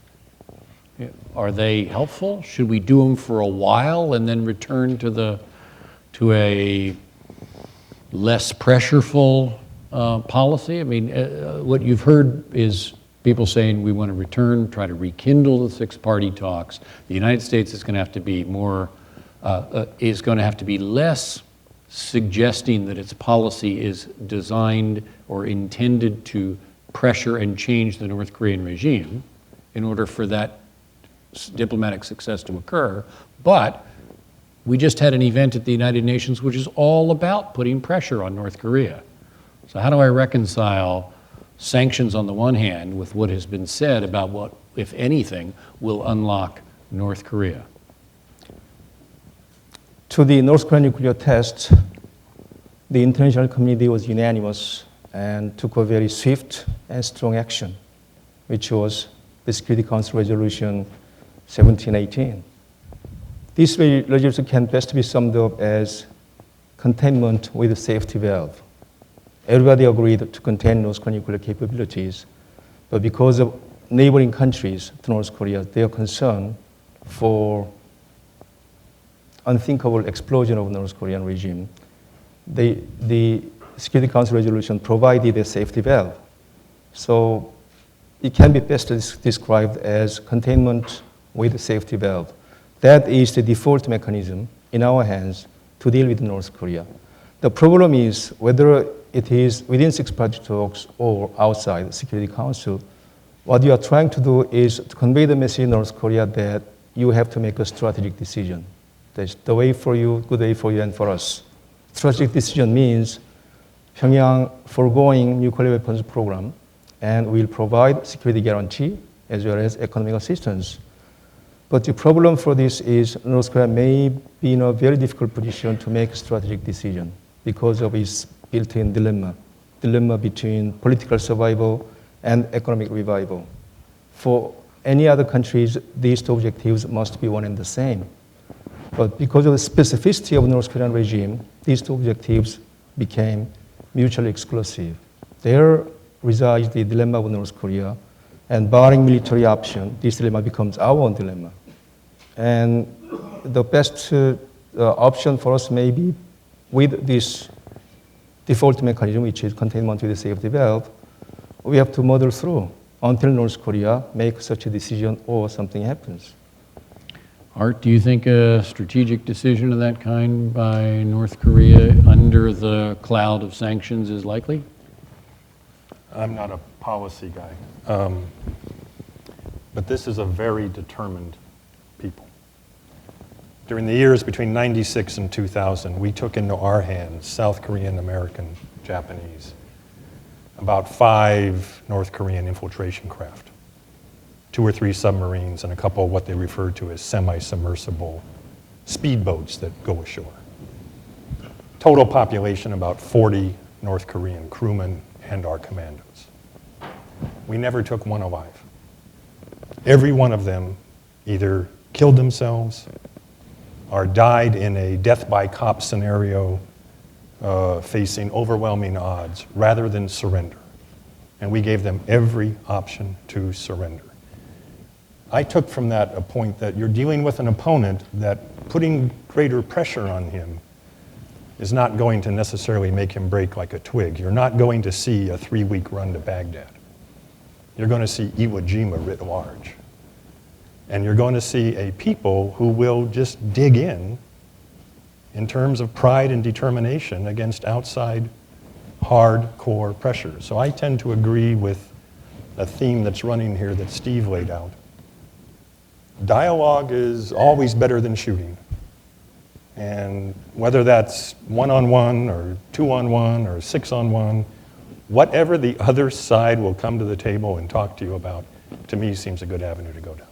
are they helpful? Should we do them for a while and then return to a less pressureful policy? I mean, what you've heard is people saying we want to return, try to rekindle the six-party talks. The United States is going to have to be less suggesting that its policy is designed or intended to pressure and change the North Korean regime in order for that diplomatic success to occur. But we just had an event at the United Nations which is all about putting pressure on North Korea. So how do I reconcile sanctions on the one hand with what has been said about what, if anything, will unlock North Korea? To the North Korean nuclear test, the international community was unanimous and took a very swift and strong action, which was the Security Council Resolution 1718. This resolution can best be summed up as containment with a safety valve. Everybody agreed to contain North Korean nuclear capabilities, but because of neighboring countries to North Korea, their concern for unthinkable explosion of North Korean regime, the Security Council resolution provided a safety valve. So it can be best described as containment with a safety valve. That is the default mechanism in our hands to deal with North Korea. The problem is whether it is within six-party talks or outside the Security Council, what you are trying to do is to convey the message in North Korea that you have to make a strategic decision. That's the way for you, good way for you and for us. Strategic decision means Pyongyang foregoing nuclear weapons program and will provide security guarantee as well as economic assistance. But the problem for this is North Korea may be in a very difficult position to make a strategic decision because of its built-in dilemma between political survival and economic revival. For any other countries, these two objectives must be one and the same. But because of the specificity of the North Korean regime, these two objectives became mutually exclusive. There resides the dilemma of North Korea, and barring military option, this dilemma becomes our own dilemma. And the best option for us may be with this default mechanism, which is containment with a safety valve, we have to muddle through until North Korea makes such a decision or something happens. Art, do you think a strategic decision of that kind by North Korea under the cloud of sanctions is likely? I'm not a policy guy, but this is a very determined people. During the years between 96 and 2000, we took into our hands, South Korean, American, Japanese, about 5 North Korean infiltration craft, 2 or 3 submarines, and a couple of what they referred to as semi-submersible speedboats that go ashore. Total population, about 40 North Korean crewmen and our commandos. We never took one alive. Every one of them either killed themselves or died in a death by cop scenario facing overwhelming odds rather than surrender. And we gave them every option to surrender. I took from that a point that you're dealing with an opponent that putting greater pressure on him is not going to necessarily make him break like a twig. You're not going to see a 3-week run to Baghdad. You're going to see Iwo Jima writ large. And you're going to see a people who will just dig in terms of pride and determination against outside hardcore pressure. So I tend to agree with a theme that's running here that Steve laid out. Dialogue is always better than shooting. And whether that's 1-on-1 or 2-on-1 or 6-on-1, whatever the other side will come to the table and talk to you about, to me seems a good avenue to go down.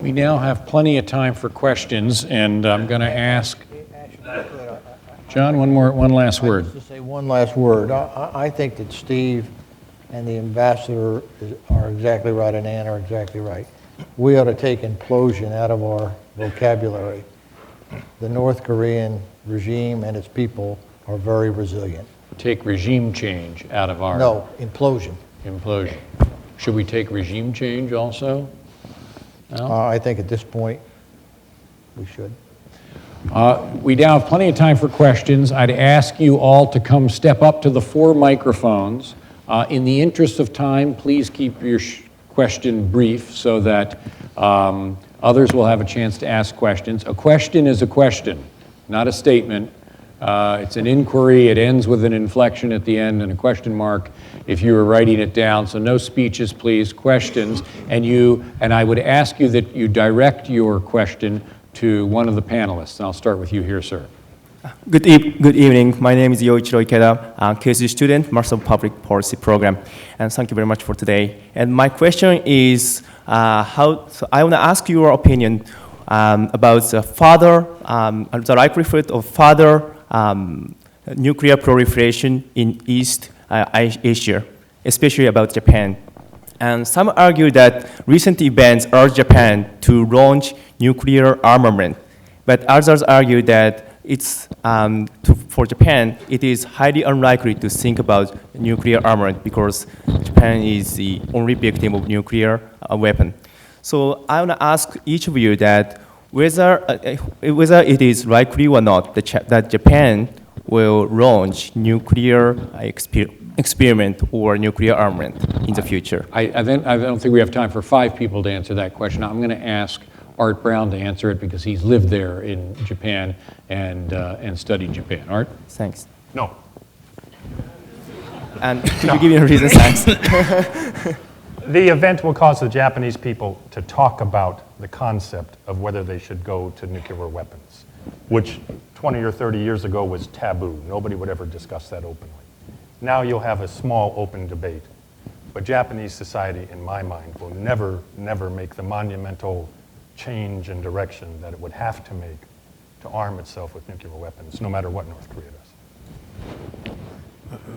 We now have plenty of time for questions, and I'm going to ask John one last word. Just to say one last word. I think that Steve and the ambassador are exactly right, and Ann are exactly right. We ought to take implosion out of our vocabulary. The North Korean regime and its people are very resilient. Take regime change out of our... No, implosion. Implosion. Should we take regime change also? No? I think at this point, we should. We now have plenty of time for questions. I'd ask you all to come step up to the 4 microphones. In the interest of time, please keep your question brief so that others will have a chance to ask questions. A question is a question, not a statement. It's an inquiry. It ends with an inflection at the end and a question mark if you were writing it down. So no speeches, please, questions. And I would ask you that you direct your question to one of the panelists. And I'll start with you here, sir. Good evening. My name is Yoichiro Ikeda, KSU student, Master of Public Policy Program. And thank you very much for today. And my question is, so I want to ask your opinion about the likelihood of further nuclear proliferation in East Asia, especially about Japan. And some argue that recent events urge Japan to launch nuclear armament, but others argue that for Japan, it is highly unlikely to think about nuclear armament because Japan is the only victim of nuclear weapon. So I want to ask each of you that whether it is likely or not that Japan will launch nuclear experiment or nuclear armament in the future. I don't think we have time for 5 people to answer that question. I'm going to ask Art Brown to answer it because he's lived there in Japan and studied Japan. Art? Thanks. No. And could you give me a reason? Thanks. The event will cause the Japanese people to talk about the concept of whether they should go to nuclear weapons, which 20 or 30 years ago was taboo. Nobody would ever discuss that openly. Now you'll have a small open debate. But Japanese society, in my mind, will never make the monumental change in direction that it would have to make to arm itself with nuclear weapons, no matter what North Korea does.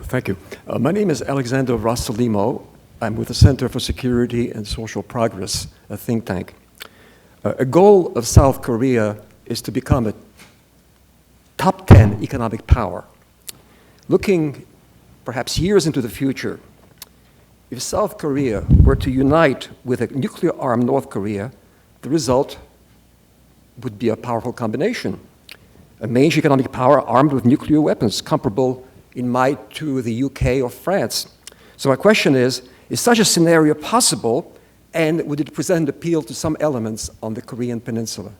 Thank you. My name is Alexander Rossoli. I'm with the Center for Security and Social Progress, a think tank. A goal of South Korea is to become a top 10 economic power. Looking perhaps years into the future, if South Korea were to unite with a nuclear-armed North Korea, the result would be a powerful combination. A major economic power armed with nuclear weapons, comparable in might to the UK or France. So my question is such a scenario possible, and would it present appeal to some elements on the Korean Peninsula?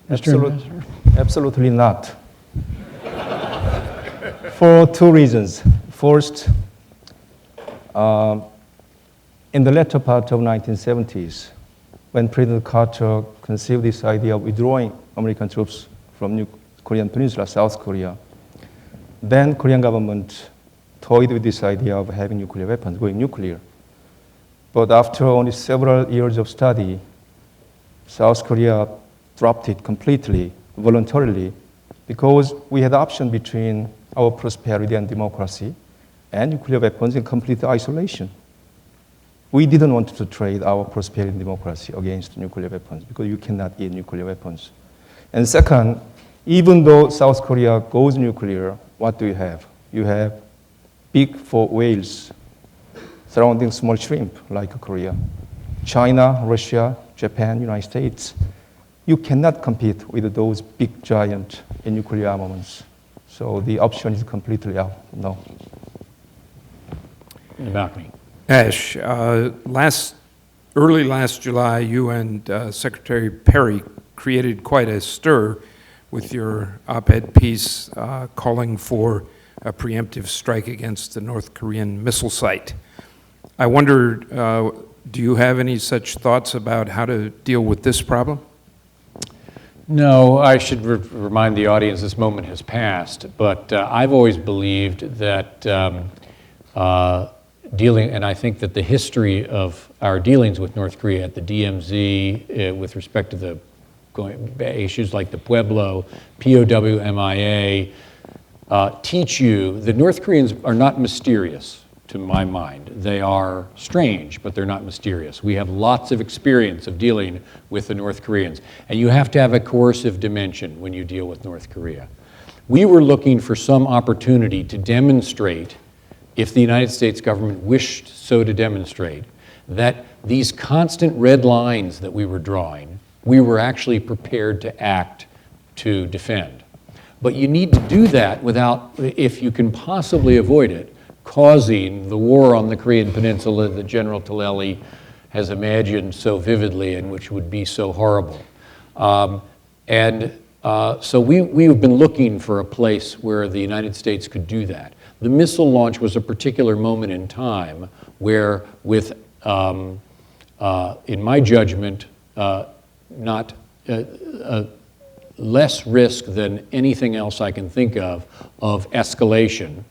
Absolutely not. For 2 reasons. First, in the latter part of 1970s, when President Carter conceived this idea of withdrawing American troops from Korean Peninsula, South Korea, then Korean government toyed with this idea of having nuclear weapons, going nuclear. But after only several years of study, South Korea dropped it completely, voluntarily, because we had the option between our prosperity and democracy and nuclear weapons in complete isolation. We didn't want to trade our prosperity and democracy against nuclear weapons because you cannot eat nuclear weapons. And second, even though South Korea goes nuclear, what do you have? You have big whales surrounding small shrimp like Korea. China, Russia, Japan, United States. You cannot compete with those big giant in nuclear armaments. So the option is completely out, no. In the balcony. Ash, early last July, you and Secretary Perry created quite a stir with your op-ed piece calling for a preemptive strike against the North Korean missile site. I wondered, do you have any such thoughts about how to deal with this problem? No, I should remind the audience this moment has passed, but I've always believed that and I think that the history of our dealings with North Korea at the DMZ with respect to the issues like the Pueblo, POW, MIA, teach you that North Koreans are not mysterious, to my mind. They are strange, but they're not mysterious. We have lots of experience of dealing with the North Koreans, and you have to have a coercive dimension when you deal with North Korea. We were looking for some opportunity to demonstrate, if the United States government wished so to demonstrate, that these constant red lines that we were drawing, we were actually prepared to act to defend. But you need to do that without, if you can possibly avoid it, causing the war on the Korean Peninsula that General Talleli has imagined so vividly and which would be so horrible. So we have been looking for a place where the United States could do that. The missile launch was a particular moment in time where, with, in my judgment, not less risk than anything else I can think of escalation,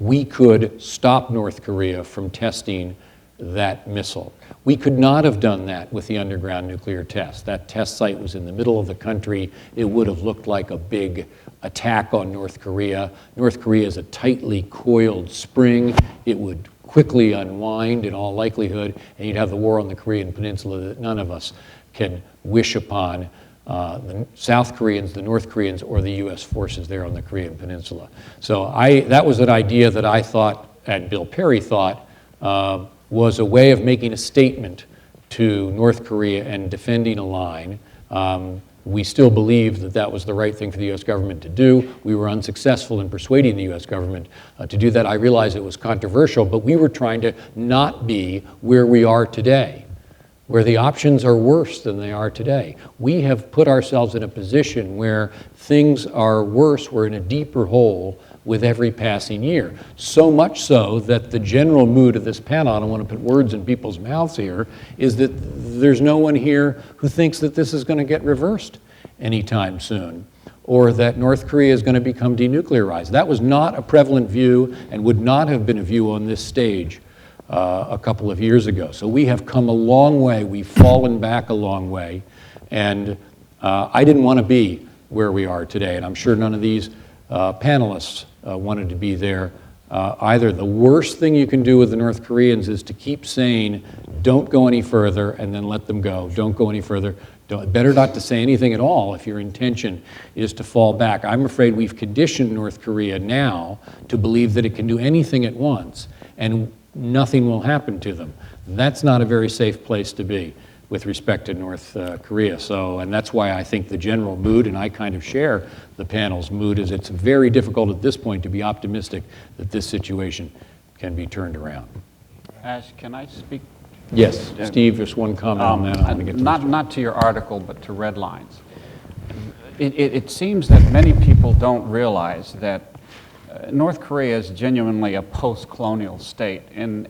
we could stop North Korea from testing that missile. We could not have done that with the underground nuclear test. That test site was in the middle of the country. It would have looked like a big attack on North Korea. North Korea is a tightly coiled spring. It would quickly unwind in all likelihood, and you'd have the war on the Korean Peninsula that none of us can wish upon, the South Koreans, the North Koreans, or the US forces there on the Korean Peninsula. So that was an idea that I thought, and Bill Perry thought, was a way of making a statement to North Korea and defending a line. We still believed that that was the right thing for the US government to do. We were unsuccessful in persuading the US government to do that. I realize it was controversial, but we were trying to not be where we are today, where the options are worse than they are today. We have put ourselves in a position where things are worse. We're in a deeper hole with every passing year. So much so that the general mood of this panel, I don't want to put words in people's mouths here, is that there's no one here who thinks that this is going to get reversed anytime soon, or that North Korea is going to become denuclearized. That was not a prevalent view and would not have been a view on this stage a couple of years ago. So we have come a long way. We've fallen back a long way. And I didn't want to be where we are today, and I'm sure none of these panelists wanted to be there either. The worst thing you can do with the North Koreans is to keep saying, don't go any further, and then let them go. Don't go any further. Better not to say anything at all if your intention is to fall back. I'm afraid we've conditioned North Korea now to believe that it can do anything at once, and nothing will happen to them. That's not a very safe place to be with respect to North Korea. So, and that's why I think the general mood, and I kind of share the panel's mood, is it's very difficult at this point to be optimistic that this situation can be turned around. Ash, can I speak? Yes, Steve, just one comment on that. I'm gonna get to not to your article, but to red lines. It seems that many people don't realize that North Korea is genuinely a post-colonial state, and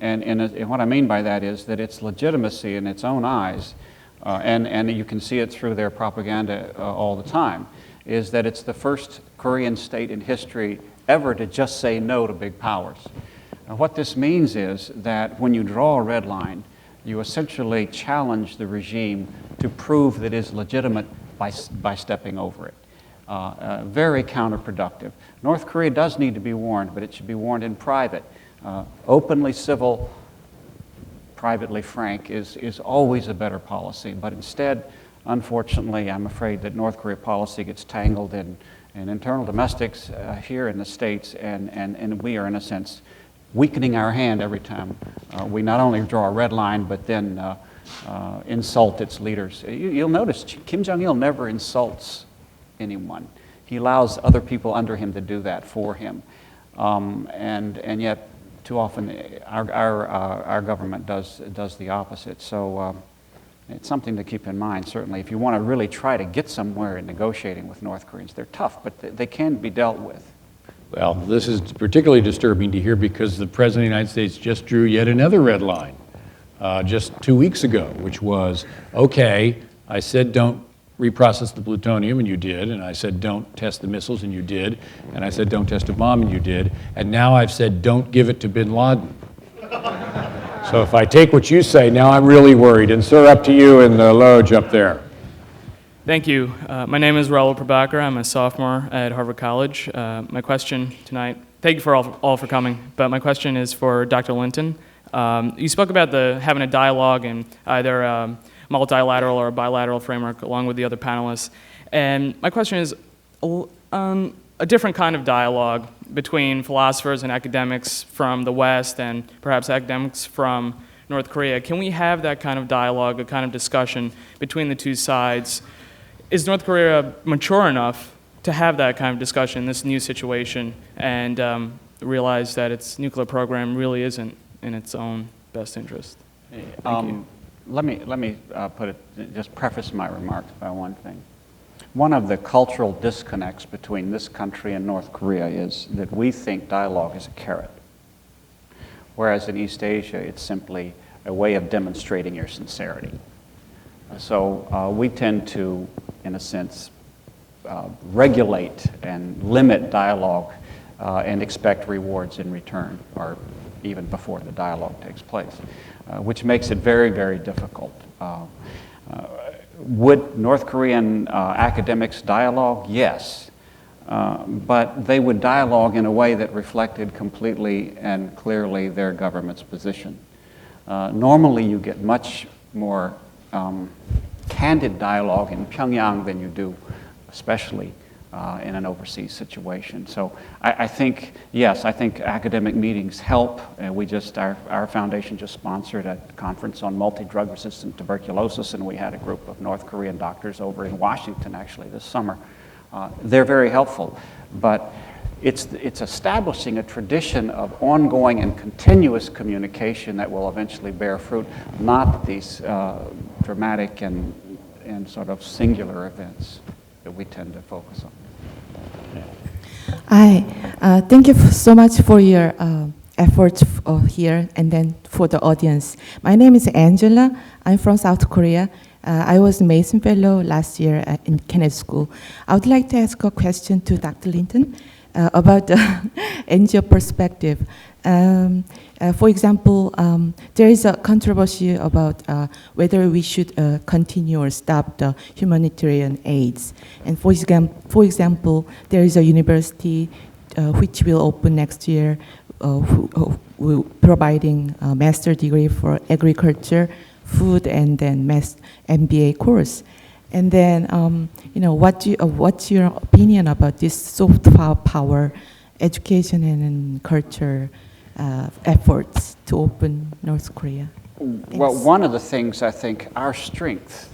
what I mean by that is that its legitimacy in its own eyes, and you can see it through their propaganda all the time, is that it's the first Korean state in history ever to just say no to big powers. Now, what this means is that when you draw a red line, you essentially challenge the regime to prove that it is legitimate by stepping over it. Very counterproductive. North Korea does need to be warned, but it should be warned in private. Openly civil, privately frank is always a better policy. But instead, unfortunately, I'm afraid that North Korea policy gets tangled in internal domestics here in the States, and we are, in a sense, weakening our hand every time we not only draw a red line, but then insult its leaders. You'll notice Kim Jong-il never insults anyone. He allows other people under him to do that for him. And yet, too often, our government does the opposite. So it's something to keep in mind, certainly. If you want to really try to get somewhere in negotiating with North Koreans, they're tough, but they can be dealt with. Well, this is particularly disturbing to hear because the President of the United States just drew yet another red line just 2 weeks ago, which was, okay, I said don't reprocess the plutonium, and you did, and I said don't test the missiles, and you did, and I said don't test a bomb, and you did, and now I've said don't give it to bin Laden. So if I take what you say, now I'm really worried. And sir, up to you in the loge up there. Thank you. My name is Raul Prabhakar. I'm a sophomore at Harvard College. My question tonight, thank you for all for coming, but my question is for Dr. Linton. You spoke about having a dialogue in either a multilateral or a bilateral framework along with the other panelists. And my question is a different kind of dialogue between philosophers and academics from the West and perhaps academics from North Korea. Can we have that kind of dialogue, a kind of discussion between the two sides? Is North Korea mature enough to have that kind of discussion in this new situation? And realize that its nuclear program really isn't in its own best interest? Thank you. Let me put it, just preface my remarks by one thing. One of the cultural disconnects between this country and North Korea is that we think dialogue is a carrot, whereas in East Asia it's simply a way of demonstrating your sincerity. So we tend to, in a sense, regulate and limit dialogue and expect rewards in return, or even before the dialogue takes place, which makes it very, very difficult. Would North Korean academics dialogue? Yes. But they would dialogue in a way that reflected completely and clearly their government's position. Normally you get much more candid dialogue in Pyongyang than you do, especially in an overseas situation. So I think, yes, I think academic meetings help. Our foundation just sponsored a conference on multi-drug resistant tuberculosis, and we had a group of North Korean doctors over in Washington actually this summer. They're very helpful, but it's establishing a tradition of ongoing and continuous communication that will eventually bear fruit, not these dramatic and sort of singular events that we tend to focus on. Hi, thank you so much for your efforts here and then for the audience. My name is Angela. I'm from South Korea. I was a Mason Fellow last year in Kennedy School. I would like to ask a question to Dr. Linton about the NGO perspective. For example, there is a controversy about whether we should continue or stop the humanitarian aids. And for example, there is a university which will open next year providing a master's degree for agriculture, food, and then MBA course. And then, what's your opinion about this soft power education and culture efforts to open North Korea? Thanks. Well, one of the things I think our strength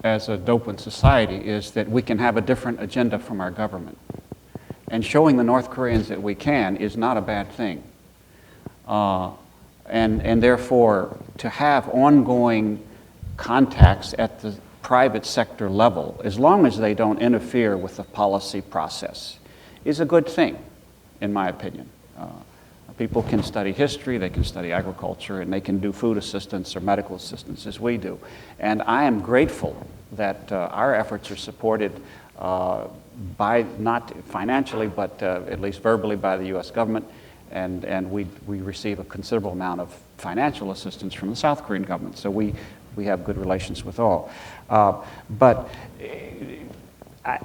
as a open society is that we can have a different agenda from our government. And showing the North Koreans that we can is not a bad thing. And therefore, to have ongoing contacts at the private sector level, as long as they don't interfere with the policy process, is a good thing, in my opinion. People can study history, they can study agriculture, and they can do food assistance or medical assistance as we do. And I am grateful that our efforts are supported by, not financially, but at least verbally by the US government. And we receive a considerable amount of financial assistance from the South Korean government. So we have good relations with all. But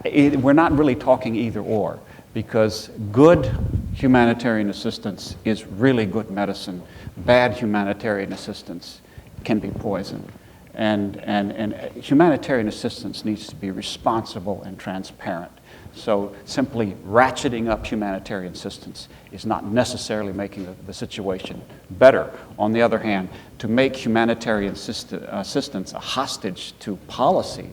we're not really talking either or, because good humanitarian assistance is really good medicine. Bad humanitarian assistance can be poison. And humanitarian assistance needs to be responsible and transparent. So simply ratcheting up humanitarian assistance is not necessarily making the situation better. On the other hand, to make humanitarian assistance a hostage to policy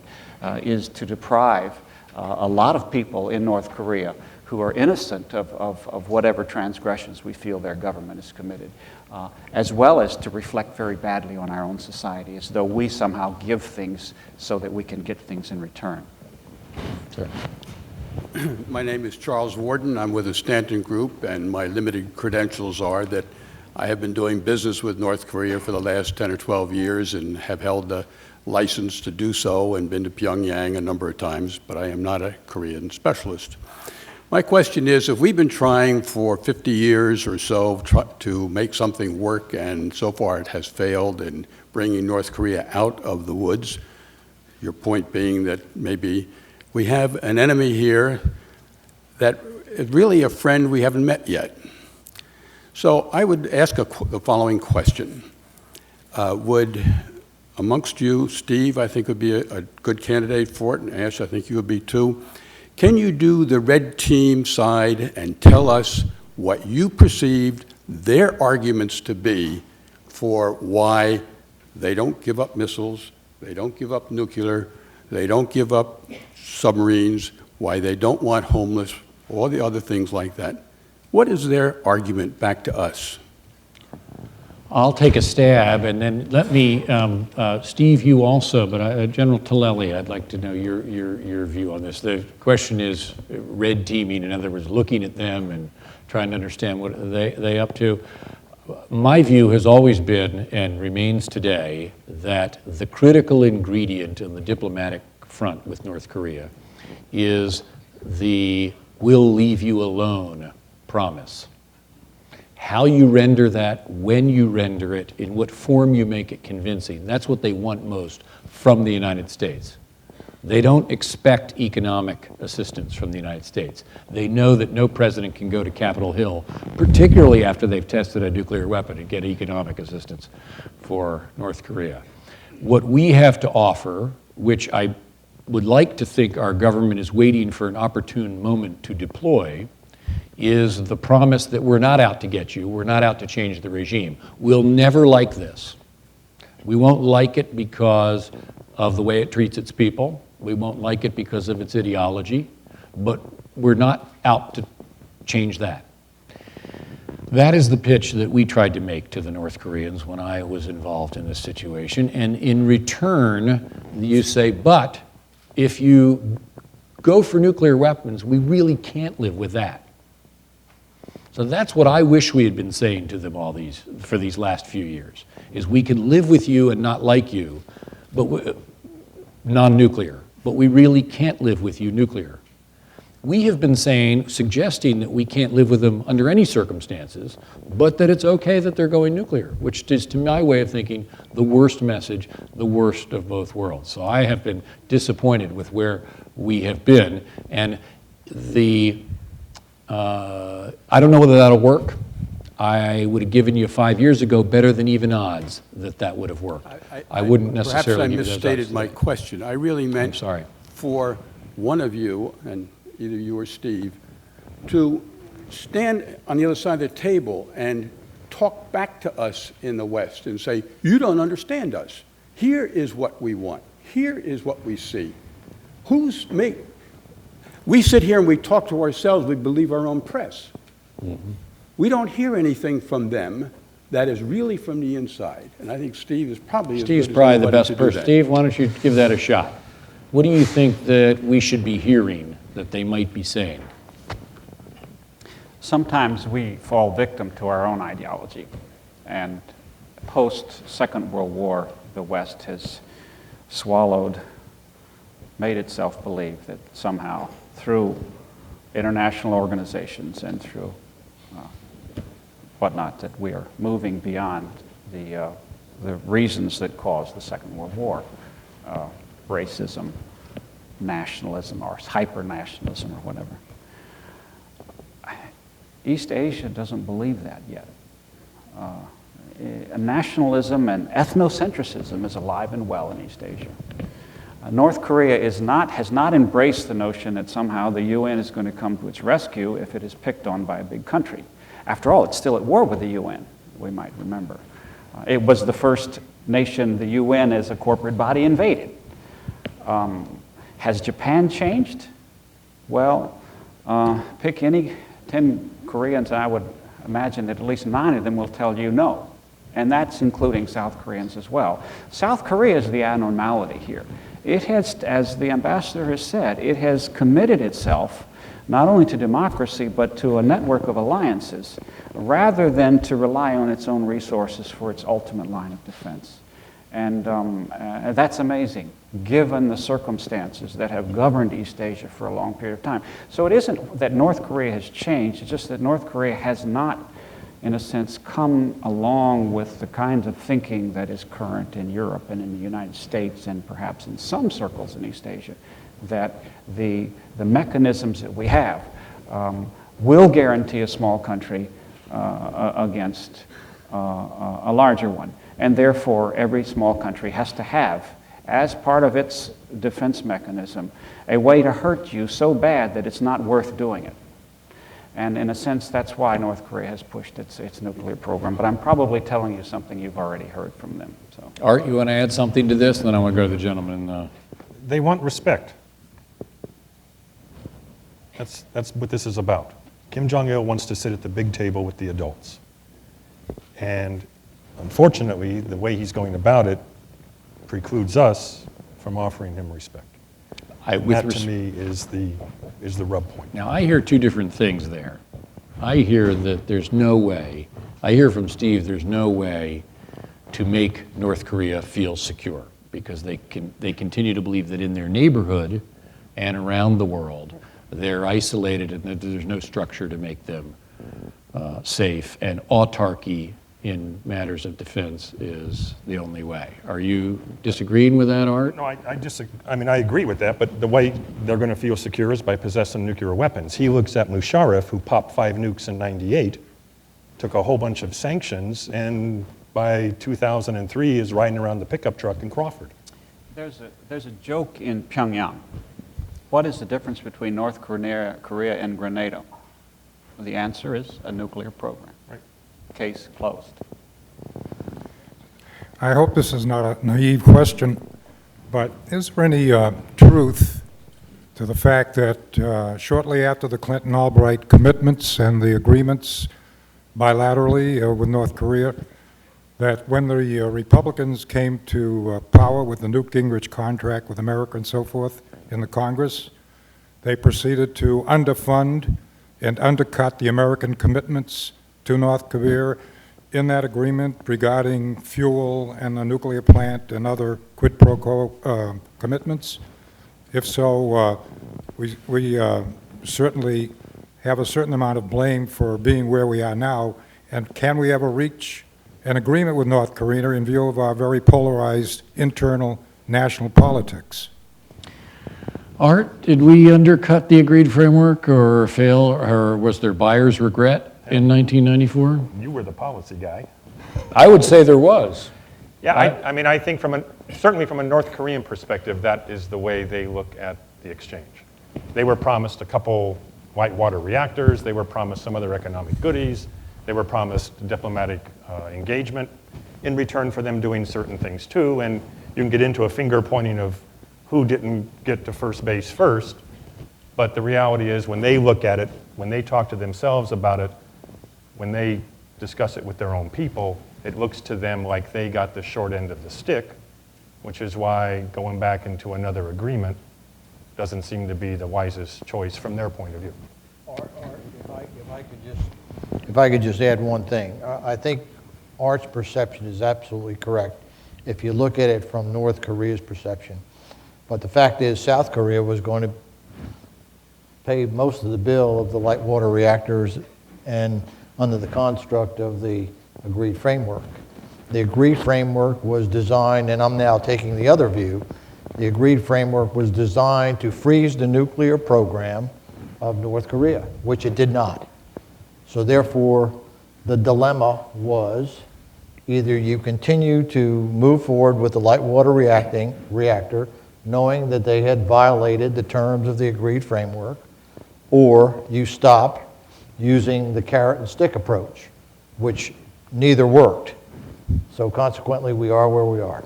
is to deprive a lot of people in North Korea who are innocent of whatever transgressions we feel their government is committed, as well as to reflect very badly on our own society, as though we somehow give things so that we can get things in return. Sure. My name is Charles Warden. I'm with the Stanton Group, and my limited credentials are that I have been doing business with North Korea for the last 10 or 12 years and have held the license to do so and been to Pyongyang a number of times, but I am not a Korean specialist. My question is, if we've been trying for 50 years or so to make something work, and so far it has failed in bringing North Korea out of the woods, your point being that maybe we have an enemy here that is really a friend we haven't met yet. So I would ask the following question. Would, amongst you, Steve, I think would be a good candidate for it, and Ash, I think you would be too. Can you do the red team side and tell us what you perceived their arguments to be for why they don't give up missiles, they don't give up nuclear, they don't give up submarines, why they don't want homeless, all the other things like that? What is their argument back to us? I'll take a stab, and then let me, Steve, you also, but General Tillelli, I'd like to know your view on this. The question is red teaming, in other words, looking at them and trying to understand what they up to. My view has always been, and remains today, that the critical ingredient in the diplomatic front with North Korea is the "we'll leave you alone" promise. How you render that, when you render it, in what form you make it convincing, that's what they want most from the United States. They don't expect economic assistance from the United States. They know that no president can go to Capitol Hill, particularly after they've tested a nuclear weapon, and get economic assistance for North Korea. What we have to offer, which I would like to think our government is waiting for an opportune moment to deploy, is the promise that we're not out to get you, we're not out to change the regime. We'll never like this. We won't like it because of the way it treats its people. We won't like it because of its ideology, but we're not out to change that. That is the pitch that we tried to make to the North Koreans when I was involved in this situation. And in return, you say, but if you go for nuclear weapons, we really can't live with that. So that's what I wish we had been saying to them for these last few years, is we can live with you and not like you, but non-nuclear, but we really can't live with you nuclear. We have been suggesting that we can't live with them under any circumstances, but that it's okay that they're going nuclear, which is, to my way of thinking, the worst message, the worst of both worlds. So I have been disappointed with where we have been, and I don't know whether that'll work. I would have given you 5 years ago better than even odds that would have worked. I wouldn't necessarily give you those odds. Perhaps I misstated my question. I really meant for one of you, and either you or Steve, to stand on the other side of the table and talk back to us in the West and say, you don't understand us. Here is what we want. Here is what we see. We sit here and we talk to ourselves, we believe our own press. Mm-hmm. We don't hear anything from them that is really from the inside. And I think Steve is probably the best person. Steve, why don't you give that a shot? What do you think that we should be hearing that they might be saying? Sometimes we fall victim to our own ideology. And post-Second World War, the West has made itself believe that somehow through international organizations and through whatnot, that we are moving beyond the reasons that caused the Second World War, racism, nationalism, or hyper-nationalism, or whatever. East Asia doesn't believe that yet. Nationalism and ethnocentrism is alive and well in East Asia. North Korea has not embraced the notion that somehow the UN is going to come to its rescue if it is picked on by a big country. After all, it's still at war with the UN, we might remember. It was the first nation the UN as a corporate body invaded. Has Japan changed? Well, pick any 10 Koreans, I would imagine that at least 9 of them will tell you no. And that's including South Koreans as well. South Korea is the abnormality here. It has, as the ambassador has said, it has committed itself not only to democracy, but to a network of alliances, rather than to rely on its own resources for its ultimate line of defense. And that's amazing, given the circumstances that have governed East Asia for a long period of time. So it isn't that North Korea has changed, it's just that North Korea has not, in a sense, come along with the kinds of thinking that is current in Europe and in the United States and perhaps in some circles in East Asia, that the mechanisms that we have will guarantee a small country against a larger one. And therefore, every small country has to have, as part of its defense mechanism, a way to hurt you so bad that it's not worth doing it. And in a sense, that's why North Korea has pushed its nuclear program. But I'm probably telling you something you've already heard from them. So. Art, you want to add something to this? Then I want to go to the gentleman. They want respect. That's what this is about. Kim Jong-il wants to sit at the big table with the adults. And unfortunately, the way he's going about it precludes us from offering him respect. That to me is the rub point. Now, I hear two different things there. I hear that there's no way, I hear from Steve, there's no way to make North Korea feel secure because they continue to believe that in their neighborhood and around the world, they're isolated and that there's no structure to make them safe, and autarky in matters of defense is the only way. Are you disagreeing with that, Art? No, I mean, I agree with that, but the way they're going to feel secure is by possessing nuclear weapons. He looks at Musharraf, who popped 5 nukes in '98, took a whole bunch of sanctions, and by 2003 is riding around the pickup truck in Crawford. There's a joke in Pyongyang. What is the difference between North Korea and Grenada? Well, the answer is a nuclear program. Right. Case closed. I hope this is not a naive question, but is there any truth to the fact that shortly after the Clinton-Albright commitments and the agreements bilaterally with North Korea, that when the Republicans came to power with the Newt Gingrich contract with America and so forth in the Congress, they proceeded to underfund and undercut the American commitments to North Korea in that agreement regarding fuel and the nuclear plant and other quid pro quo commitments? If so, we certainly have a certain amount of blame for being where we are now, and can we ever reach an agreement with North Korea in view of our very polarized internal national politics? Art, did we undercut the agreed framework or fail, or was there buyer's regret in 1994? You were the policy guy. I would say there was. Yeah, I mean, I think certainly from a North Korean perspective, that is the way they look at the exchange. They were promised a couple light water reactors. They were promised some other economic goodies. They were promised diplomatic engagement in return for them doing certain things too. And you can get into a finger pointing of who didn't get to first base first. But the reality is when they look at it, when they talk to themselves about it, when they discuss it with their own people, it looks to them like they got the short end of the stick, which is why going back into another agreement doesn't seem to be the wisest choice from their point of view. Art, if I could just add one thing. I think Art's perception is absolutely correct if you look at it from North Korea's perception. But the fact is South Korea was going to pay most of the bill of the light water reactors and under the construct of the agreed framework. The agreed framework was designed, and I'm now taking the other view, the agreed framework was designed to freeze the nuclear program of North Korea, which it did not. So therefore, the dilemma was either you continue to move forward with the light water reactor, knowing that they had violated the terms of the agreed framework, or you stop using the carrot and stick approach, which neither worked. So consequently, we are where we are.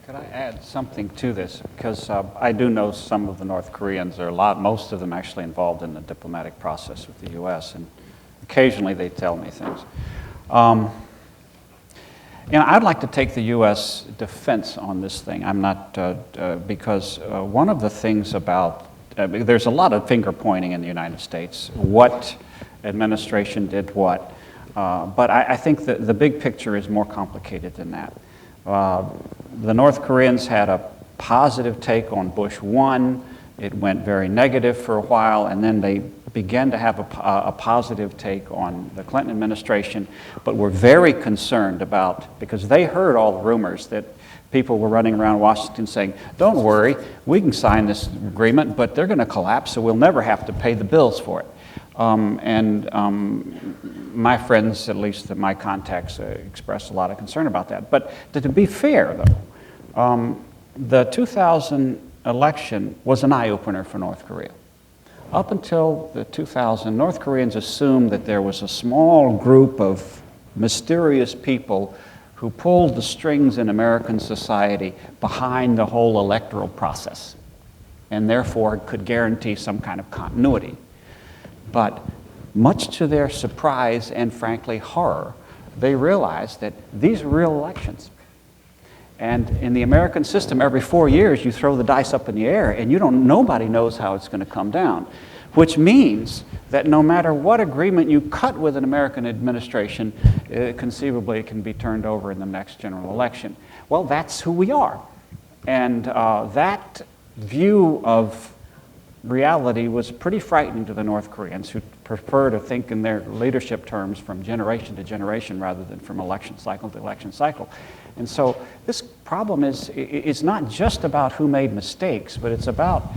Could I add something to this? Because I do know some of the North Koreans, most of them actually involved in the diplomatic process with the U.S., and occasionally they tell me things. I'd like to take the U.S. defense on this thing. I'm not, because one of the things about, there's a lot of finger pointing in the United States, what administration did what, but I think that the big picture is more complicated than that. The North Koreans had a positive take on Bush 1. It went very negative for a while, and then they began to have a positive take on the Clinton administration, but were very concerned about, because they heard all the rumors that people were running around Washington saying, don't worry, we can sign this agreement, but they're going to collapse, so we'll never have to pay the bills for it. My friends, at least my contacts, expressed a lot of concern about that. But to be fair, though, the 2000 election was an eye-opener for North Korea. Up until the 2000, North Koreans assumed that there was a small group of mysterious people who pulled the strings in American society behind the whole electoral process, and therefore could guarantee some kind of continuity. But much to their surprise and frankly horror, they realized that these are real elections. And in the American system, every 4 years, you throw the dice up in the air, and nobody knows how it's going to come down, which means that no matter what agreement you cut with an American administration, conceivably it can be turned over in the next general election. Well, that's who we are. And that view of reality was pretty frightening to the North Koreans, who prefer to think in their leadership terms from generation to generation rather than from election cycle to election cycle. And so this problem is not just about who made mistakes, but it's about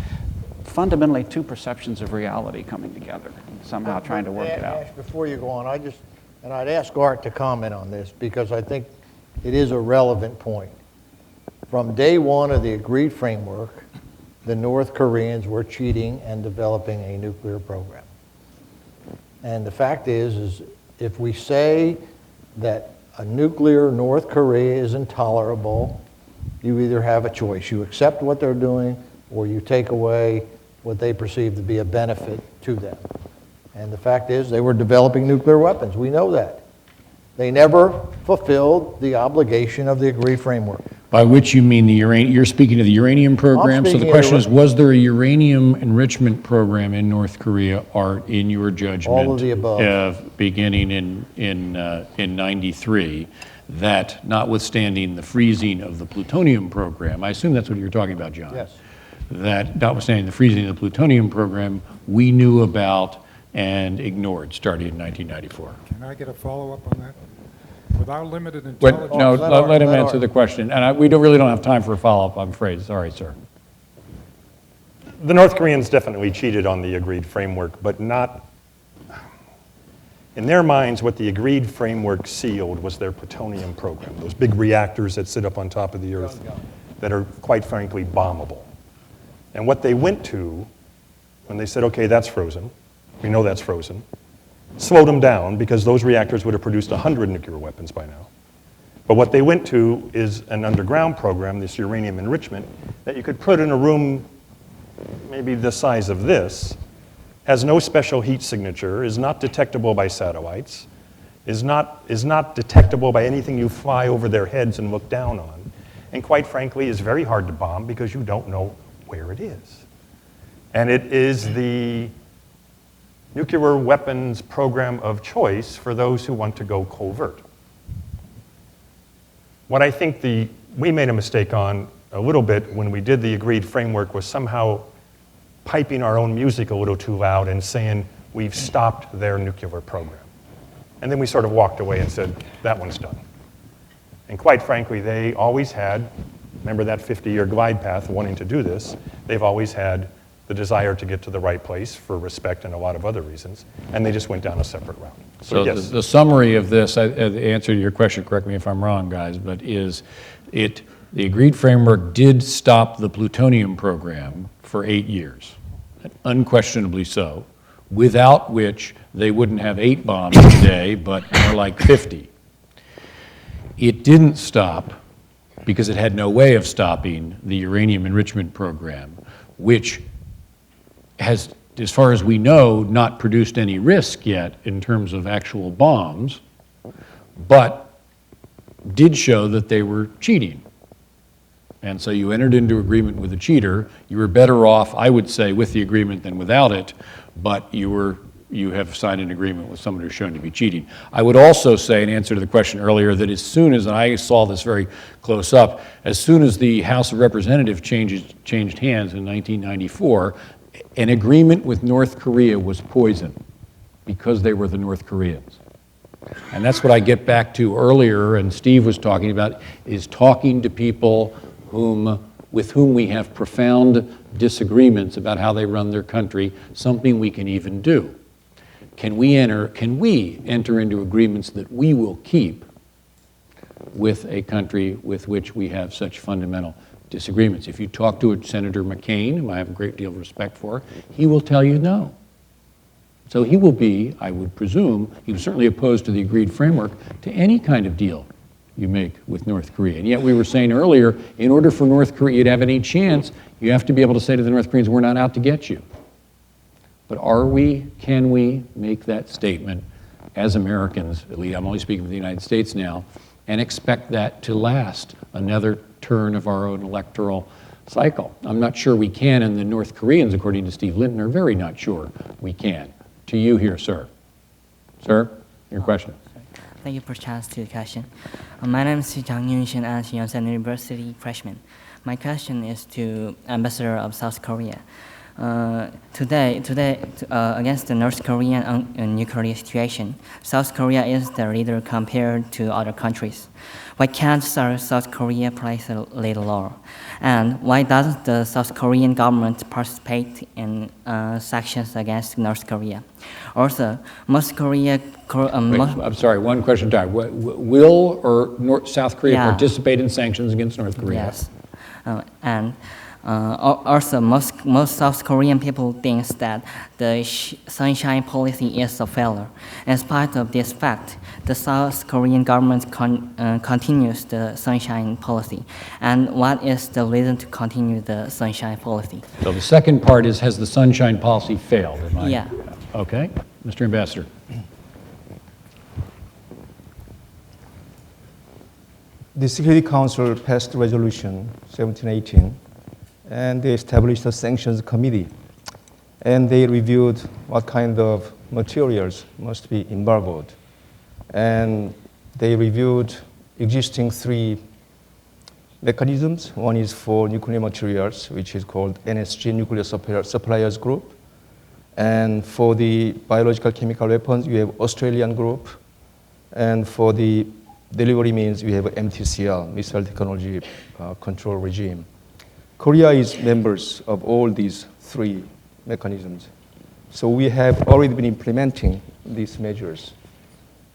fundamentally two perceptions of reality coming together, somehow trying to work it out. Ash, before you go on, I'd ask Art to comment on this because I think it is a relevant point. From day one of the agreed framework, the North Koreans were cheating and developing a nuclear program. And the fact is if we say that a nuclear North Korea is intolerable, you either have a choice. You accept what they're doing or you take away what they perceive to be a benefit to them. And the fact is they were developing nuclear weapons. We know that. They never fulfilled the obligation of the agreed framework. By which you mean the uranium, you're speaking of the uranium program? So the question is, was there a uranium enrichment program in North Korea, Art, in your judgment? All of the above. Beginning in 93, that notwithstanding the freezing of the plutonium program, I assume that's what you're talking about, John? Yes. That notwithstanding the freezing of the plutonium program, we knew about and ignored starting in 1994. Can I get a follow-up on that? With our limited Wait, intelligence... no, let him answer the question. And we really don't have time for a follow-up, I'm afraid. Sorry, sir. The North Koreans definitely cheated on the agreed framework, but not, in their minds, what the agreed framework sealed was their plutonium program, those big reactors that sit up on top of the earth that are, quite frankly, bombable. And what they went to, when they said, okay, that's frozen, we know that's frozen, slowed them down because those reactors would have produced 100 nuclear weapons by now. But what they went to is an underground program, this uranium enrichment, that you could put in a room maybe the size of this, has no special heat signature, is not detectable by satellites, is not detectable by anything you fly over their heads and look down on, and quite frankly is very hard to bomb because you don't know where it is. And it is the nuclear weapons program of choice for those who want to go covert. What I think we made a mistake on a little bit when we did the agreed framework was somehow piping our own music a little too loud and saying we've stopped their nuclear program. And then we sort of walked away and said, that one's done. And quite frankly, they always had, remember that 50-year glide path wanting to do this, they've always had the desire to get to the right place for respect and a lot of other reasons, and they just went down a separate route. So yes. the summary of this, the answer to your question, correct me if I'm wrong, guys, but the agreed framework did stop the plutonium program for 8 years, unquestionably so, without which they wouldn't have 8 bombs today, but more like 50. It didn't stop because it had no way of stopping the uranium enrichment program, which has, as far as we know, not produced any risk yet in terms of actual bombs, but did show that they were cheating. And so you entered into agreement with a cheater. You were better off, I would say, with the agreement than without it, but you have signed an agreement with someone who's shown to be cheating. I would also say, in answer to the question earlier, that as soon as, and I saw this very close up, as soon as the House of Representatives changed hands in 1994, an agreement with North Korea was poison because they were the North Koreans. And that's what I get back to earlier, and Steve was talking about, is talking to people with whom we have profound disagreements about how they run their country, something we can even do. Can we enter into agreements that we will keep with a country with which we have such fundamental disagreements? If you talk to Senator McCain, whom I have a great deal of respect for, he will tell you no. So he will be, I would presume, he was certainly opposed to the agreed framework to any kind of deal you make with North Korea. And yet we were saying earlier, in order for North Korea to have any chance, you have to be able to say to the North Koreans, we're not out to get you. But can we make that statement as Americans, at least I'm only speaking for the United States now, and expect that to last another turn of our own electoral cycle? I'm not sure we can, and the North Koreans, according to Steve Linton, are very not sure we can. To you here, sir. Sir, your question. Thank you for the chance to the question. My name is Jang Yun-shin, I'm a Yonsei University freshman. My question is to Ambassador of South Korea. Today, against the North Korean nuclear situation, South Korea is the leader compared to other countries. Why can't South Korea place a lead role? And why doesn't the South Korean government participate in sanctions against North Korea? Also, North Korea... I'm sorry, one question time. Will South Korea participate in sanctions against North Korea? Yes. Also, most South Korean people think that the sunshine policy is a failure. In spite of this fact, the South Korean government continues the sunshine policy. And what is the reason to continue the sunshine policy? So the second part is, has the sunshine policy failed? Yeah. Okay. Mr. Ambassador. The Security Council passed Resolution 1718, and they established a sanctions committee. And they reviewed what kind of materials must be embargoed. And they reviewed existing 3 mechanisms. One is for nuclear materials, which is called NSG, Nuclear Suppliers Group. And for the biological chemical weapons, you have Australian group. And for the delivery means we have MTCL, Missile Technology Control Regime. Korea is members of all these 3 mechanisms. So we have already been implementing these measures.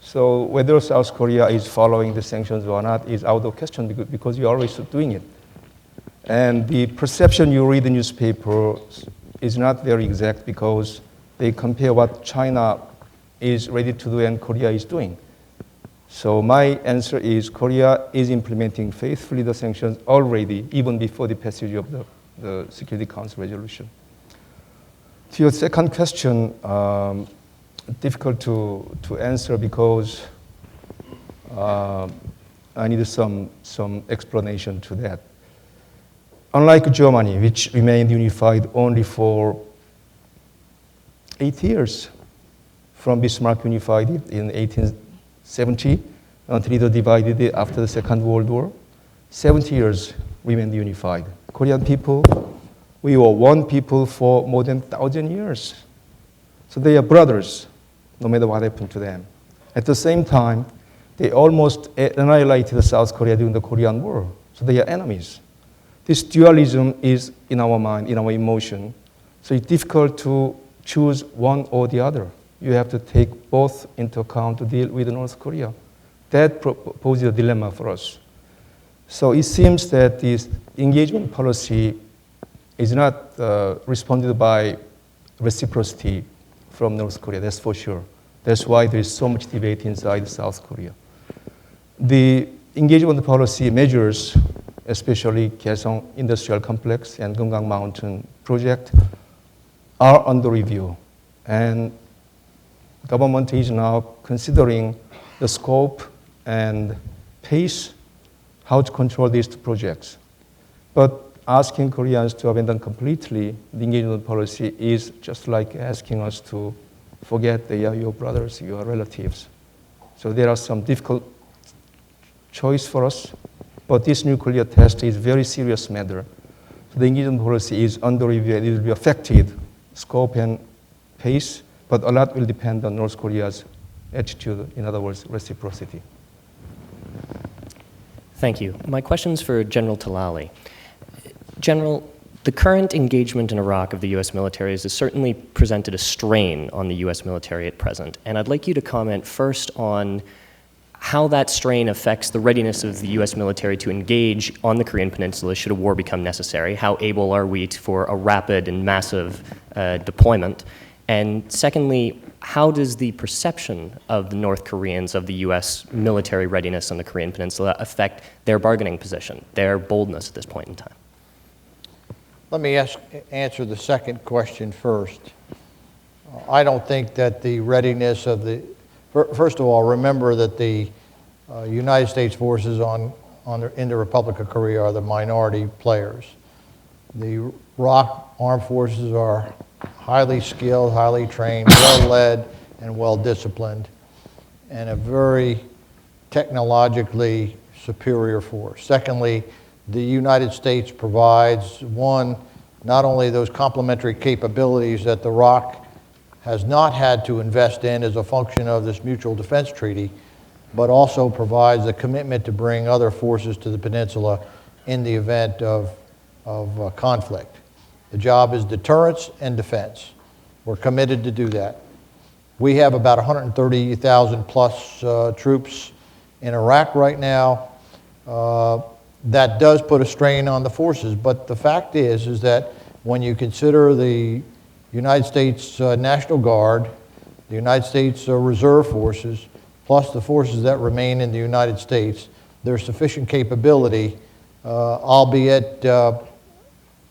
So whether South Korea is following the sanctions or not is out of question because we are always doing it. And the perception you read in the newspaper is not very exact because they compare what China is ready to do and Korea is doing. So my answer is Korea is implementing faithfully the sanctions already, even before the passage of the Security Council resolution. To your second question, difficult to answer because I need some explanation to that. Unlike Germany, which remained unified only for 8 years, from Bismarck unified it in 1870 until it divided it after the Second World War, 70 years remained unified. Korean people, we were one people for more than 1,000 years. So they are brothers, no matter what happened to them. At the same time, they almost annihilated South Korea during the Korean War. So they are enemies. This dualism is in our mind, in our emotion. So it's difficult to choose one or the other. You have to take both into account to deal with North Korea. That poses a dilemma for us. So it seems that this engagement policy is not responded by reciprocity from North Korea, that's for sure. That's why there is so much debate inside South Korea. The engagement policy measures, especially Kaesong Industrial Complex and Gyeongang Mountain project, are under review. And government is now considering the scope and pace, how to control these 2 projects. But asking Koreans to abandon completely the engagement policy is just like asking us to forget they are your brothers, your relatives. So there are some difficult choice for us, but this nuclear test is a very serious matter. So the engagement policy is under review, it will be affected, scope and pace, but a lot will depend on North Korea's attitude, in other words, reciprocity. Thank you. My question's for General Talali. General, the current engagement in Iraq of the U.S. military has certainly presented a strain on the U.S. military at present, and I'd like you to comment first on how that strain affects the readiness of the U.S. military to engage on the Korean Peninsula should a war become necessary. How able are we for a rapid and massive deployment? And secondly, how does the perception of the North Koreans of the U.S. military readiness on the Korean Peninsula affect their bargaining position, their boldness at this point in time? Let me answer the second question first. I don't think that the readiness of the, first of all, remember that the United States forces in the Republic of Korea are the minority players. The ROC armed forces are highly skilled, highly trained, well-led, and well-disciplined, and a very technologically superior force. Secondly, the United States provides, one, not only those complementary capabilities that the ROC has not had to invest in as a function of this mutual defense treaty, but also provides a commitment to bring other forces to the peninsula in the event of conflict. The job is deterrence and defense. We're committed to do that. We have about 130,000 plus troops in Iraq right now. That does put a strain on the forces, but the fact is that when you consider the United States National Guard, the United States Reserve Forces, plus the forces that remain in the United States, there's sufficient capability, albeit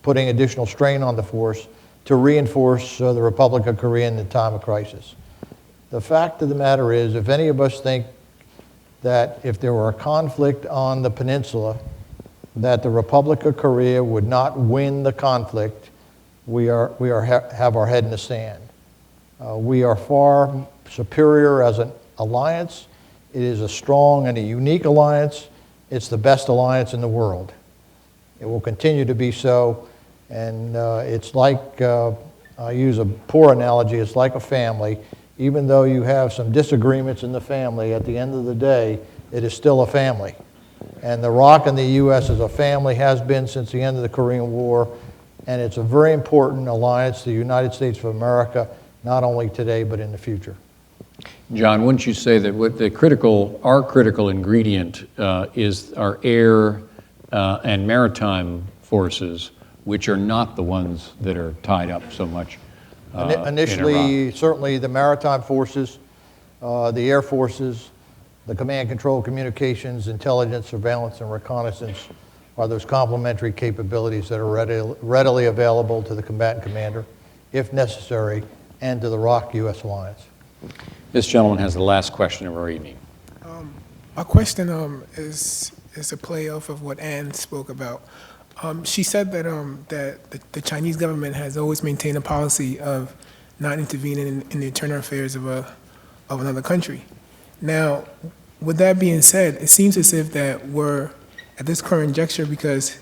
putting additional strain on the force, to reinforce the Republic of Korea in the time of crisis. The fact of the matter is, if any of us think that if there were a conflict on the peninsula, that the Republic of Korea would not win the conflict, we have our head in the sand. We are far superior as an alliance. It is a strong and a unique alliance. It's the best alliance in the world. It will continue to be so, and it's like, I use a poor analogy, it's like a family. Even though you have some disagreements in the family, at the end of the day, it is still a family. And the ROC and the U.S. as a family has been since the end of the Korean War, and it's a very important alliance to the United States of America, not only today, but in the future. John, wouldn't you say that what our critical ingredient is our air and maritime forces, which are not the ones that are tied up so much Initially, certainly the maritime forces, the air forces, the command, control, communications, intelligence, surveillance, and reconnaissance are those complementary capabilities that are readily available to the combatant commander, if necessary, and to the ROC U.S. alliance. This gentleman has the last question of our evening. My question is a play off of what Anne spoke about. She said that that the Chinese government has always maintained a policy of not intervening in the internal affairs of another country. Now, with that being said, it seems as if that we're at this current juncture, because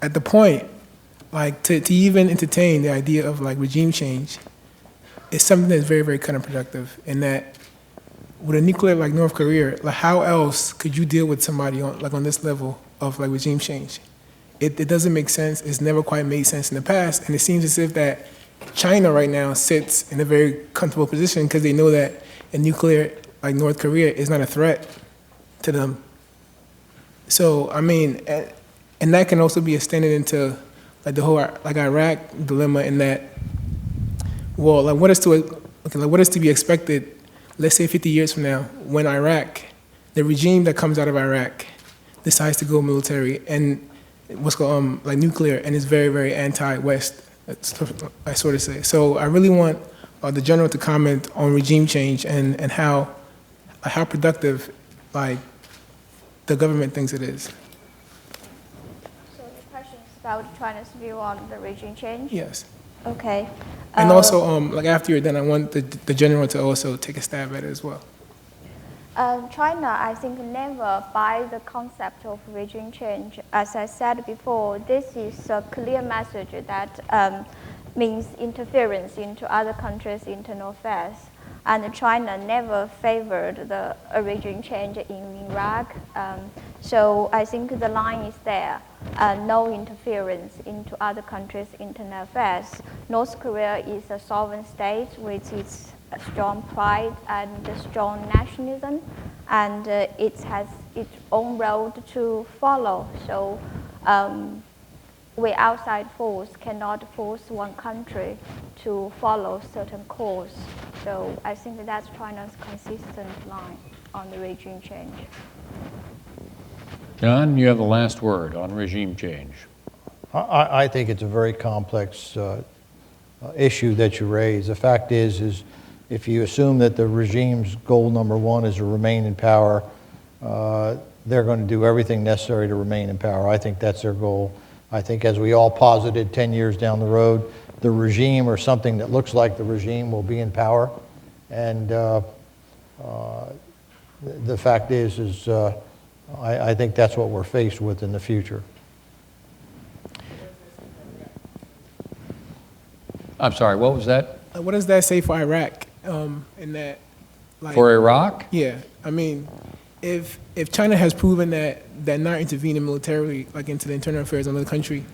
at the point, like to even entertain the idea of like regime change, is something that's very, very counterproductive. In that, with a nuclear like North Korea, like how else could you deal with somebody on this level of like regime change? It doesn't make sense. It's never quite made sense in the past, and it seems as if that China right now sits in a very comfortable position because they know that a nuclear like North Korea is not a threat to them. So I mean, and that can also be extended into like the whole like Iraq dilemma, in that, well, like what is to be expected, let's say 50 years from now, when the regime that comes out of Iraq decides to go military and what's called like nuclear, and is very, very anti-West, I sort of say. So I really want the general to comment on regime change and how productive like the government thinks it is. So the question is about China's view on the regime change? Yes. Okay. And also, like after you're done, I want the general to also take a stab at it as well. China, I think, never buy the concept of regime change. As I said before, this is a clear message that means interference into other countries' internal affairs. And China never favored the regime change in Iraq. So I think the line is there. No interference into other countries' internal affairs. North Korea is a sovereign state with its strong pride and strong nationalism, and it has its own road to follow. So we outside force cannot force one country to follow certain course. So I think that's China's consistent line on the regime change. John, you have the last word on regime change. I think it's a very complex issue that you raise. The fact is if you assume that the regime's goal number one is to remain in power, they're going to do everything necessary to remain in power. I think that's their goal. I think as we all posited 10 years down the road, the regime or something that looks like the regime will be in power. And the fact is I think that's what we're faced with in the future. I'm sorry, what was that? What does that say for Iraq? In that, like, For Iraq? Yeah, I mean, if China has proven that not intervening militarily, like into the internal affairs of the country,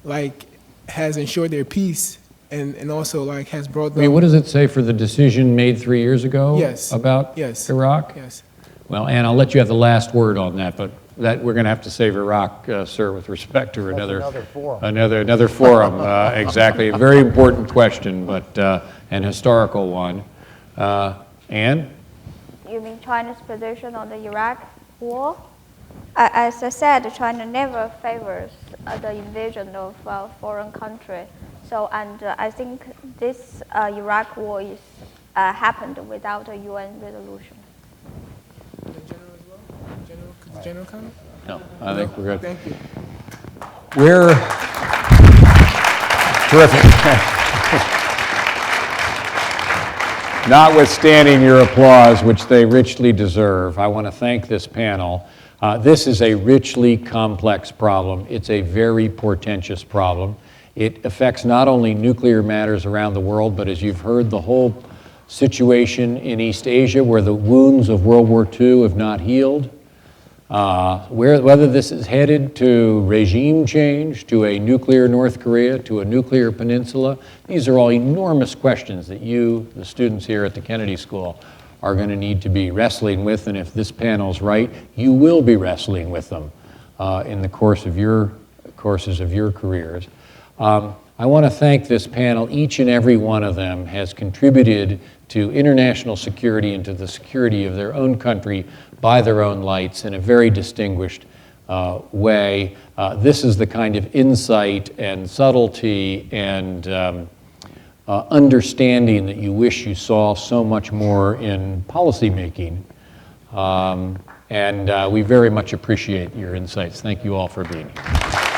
like has ensured their peace, and also like has brought them. I mean, what does it say for the decision made 3 years ago? Yes. About Yes. Iraq? Yes. Well, Ann, I'll let you have the last word on that, but that we're going to have to save Iraq, sir, with respect to another forum. Another forum. Exactly, a very important question, but an historical one. Ann? You mean China's position on the Iraq war? As I said, China never favors the invasion of a foreign country. So, and I think this Iraq war is happened without a UN resolution. The general as well? Could the general comment? No, I think we're good. Thank you. We're terrific. Notwithstanding your applause, which they richly deserve, I want to thank this panel. This is a richly complex problem. It's a very portentous problem. It affects not only nuclear matters around the world, but as you've heard, the whole situation in East Asia where the wounds of World War II have not healed. Whether this is headed to regime change, to a nuclear North Korea, to a nuclear peninsula, these are all enormous questions that you, the students here at the Kennedy School, are going to need to be wrestling with, and if this panel's right, you will be wrestling with them in the courses of your careers. I want to thank this panel. Each and every one of them has contributed to international security and to the security of their own country by their own lights in a very distinguished way. This is the kind of insight and subtlety and understanding that you wish you saw so much more in policymaking. And we very much appreciate your insights. Thank you all for being here.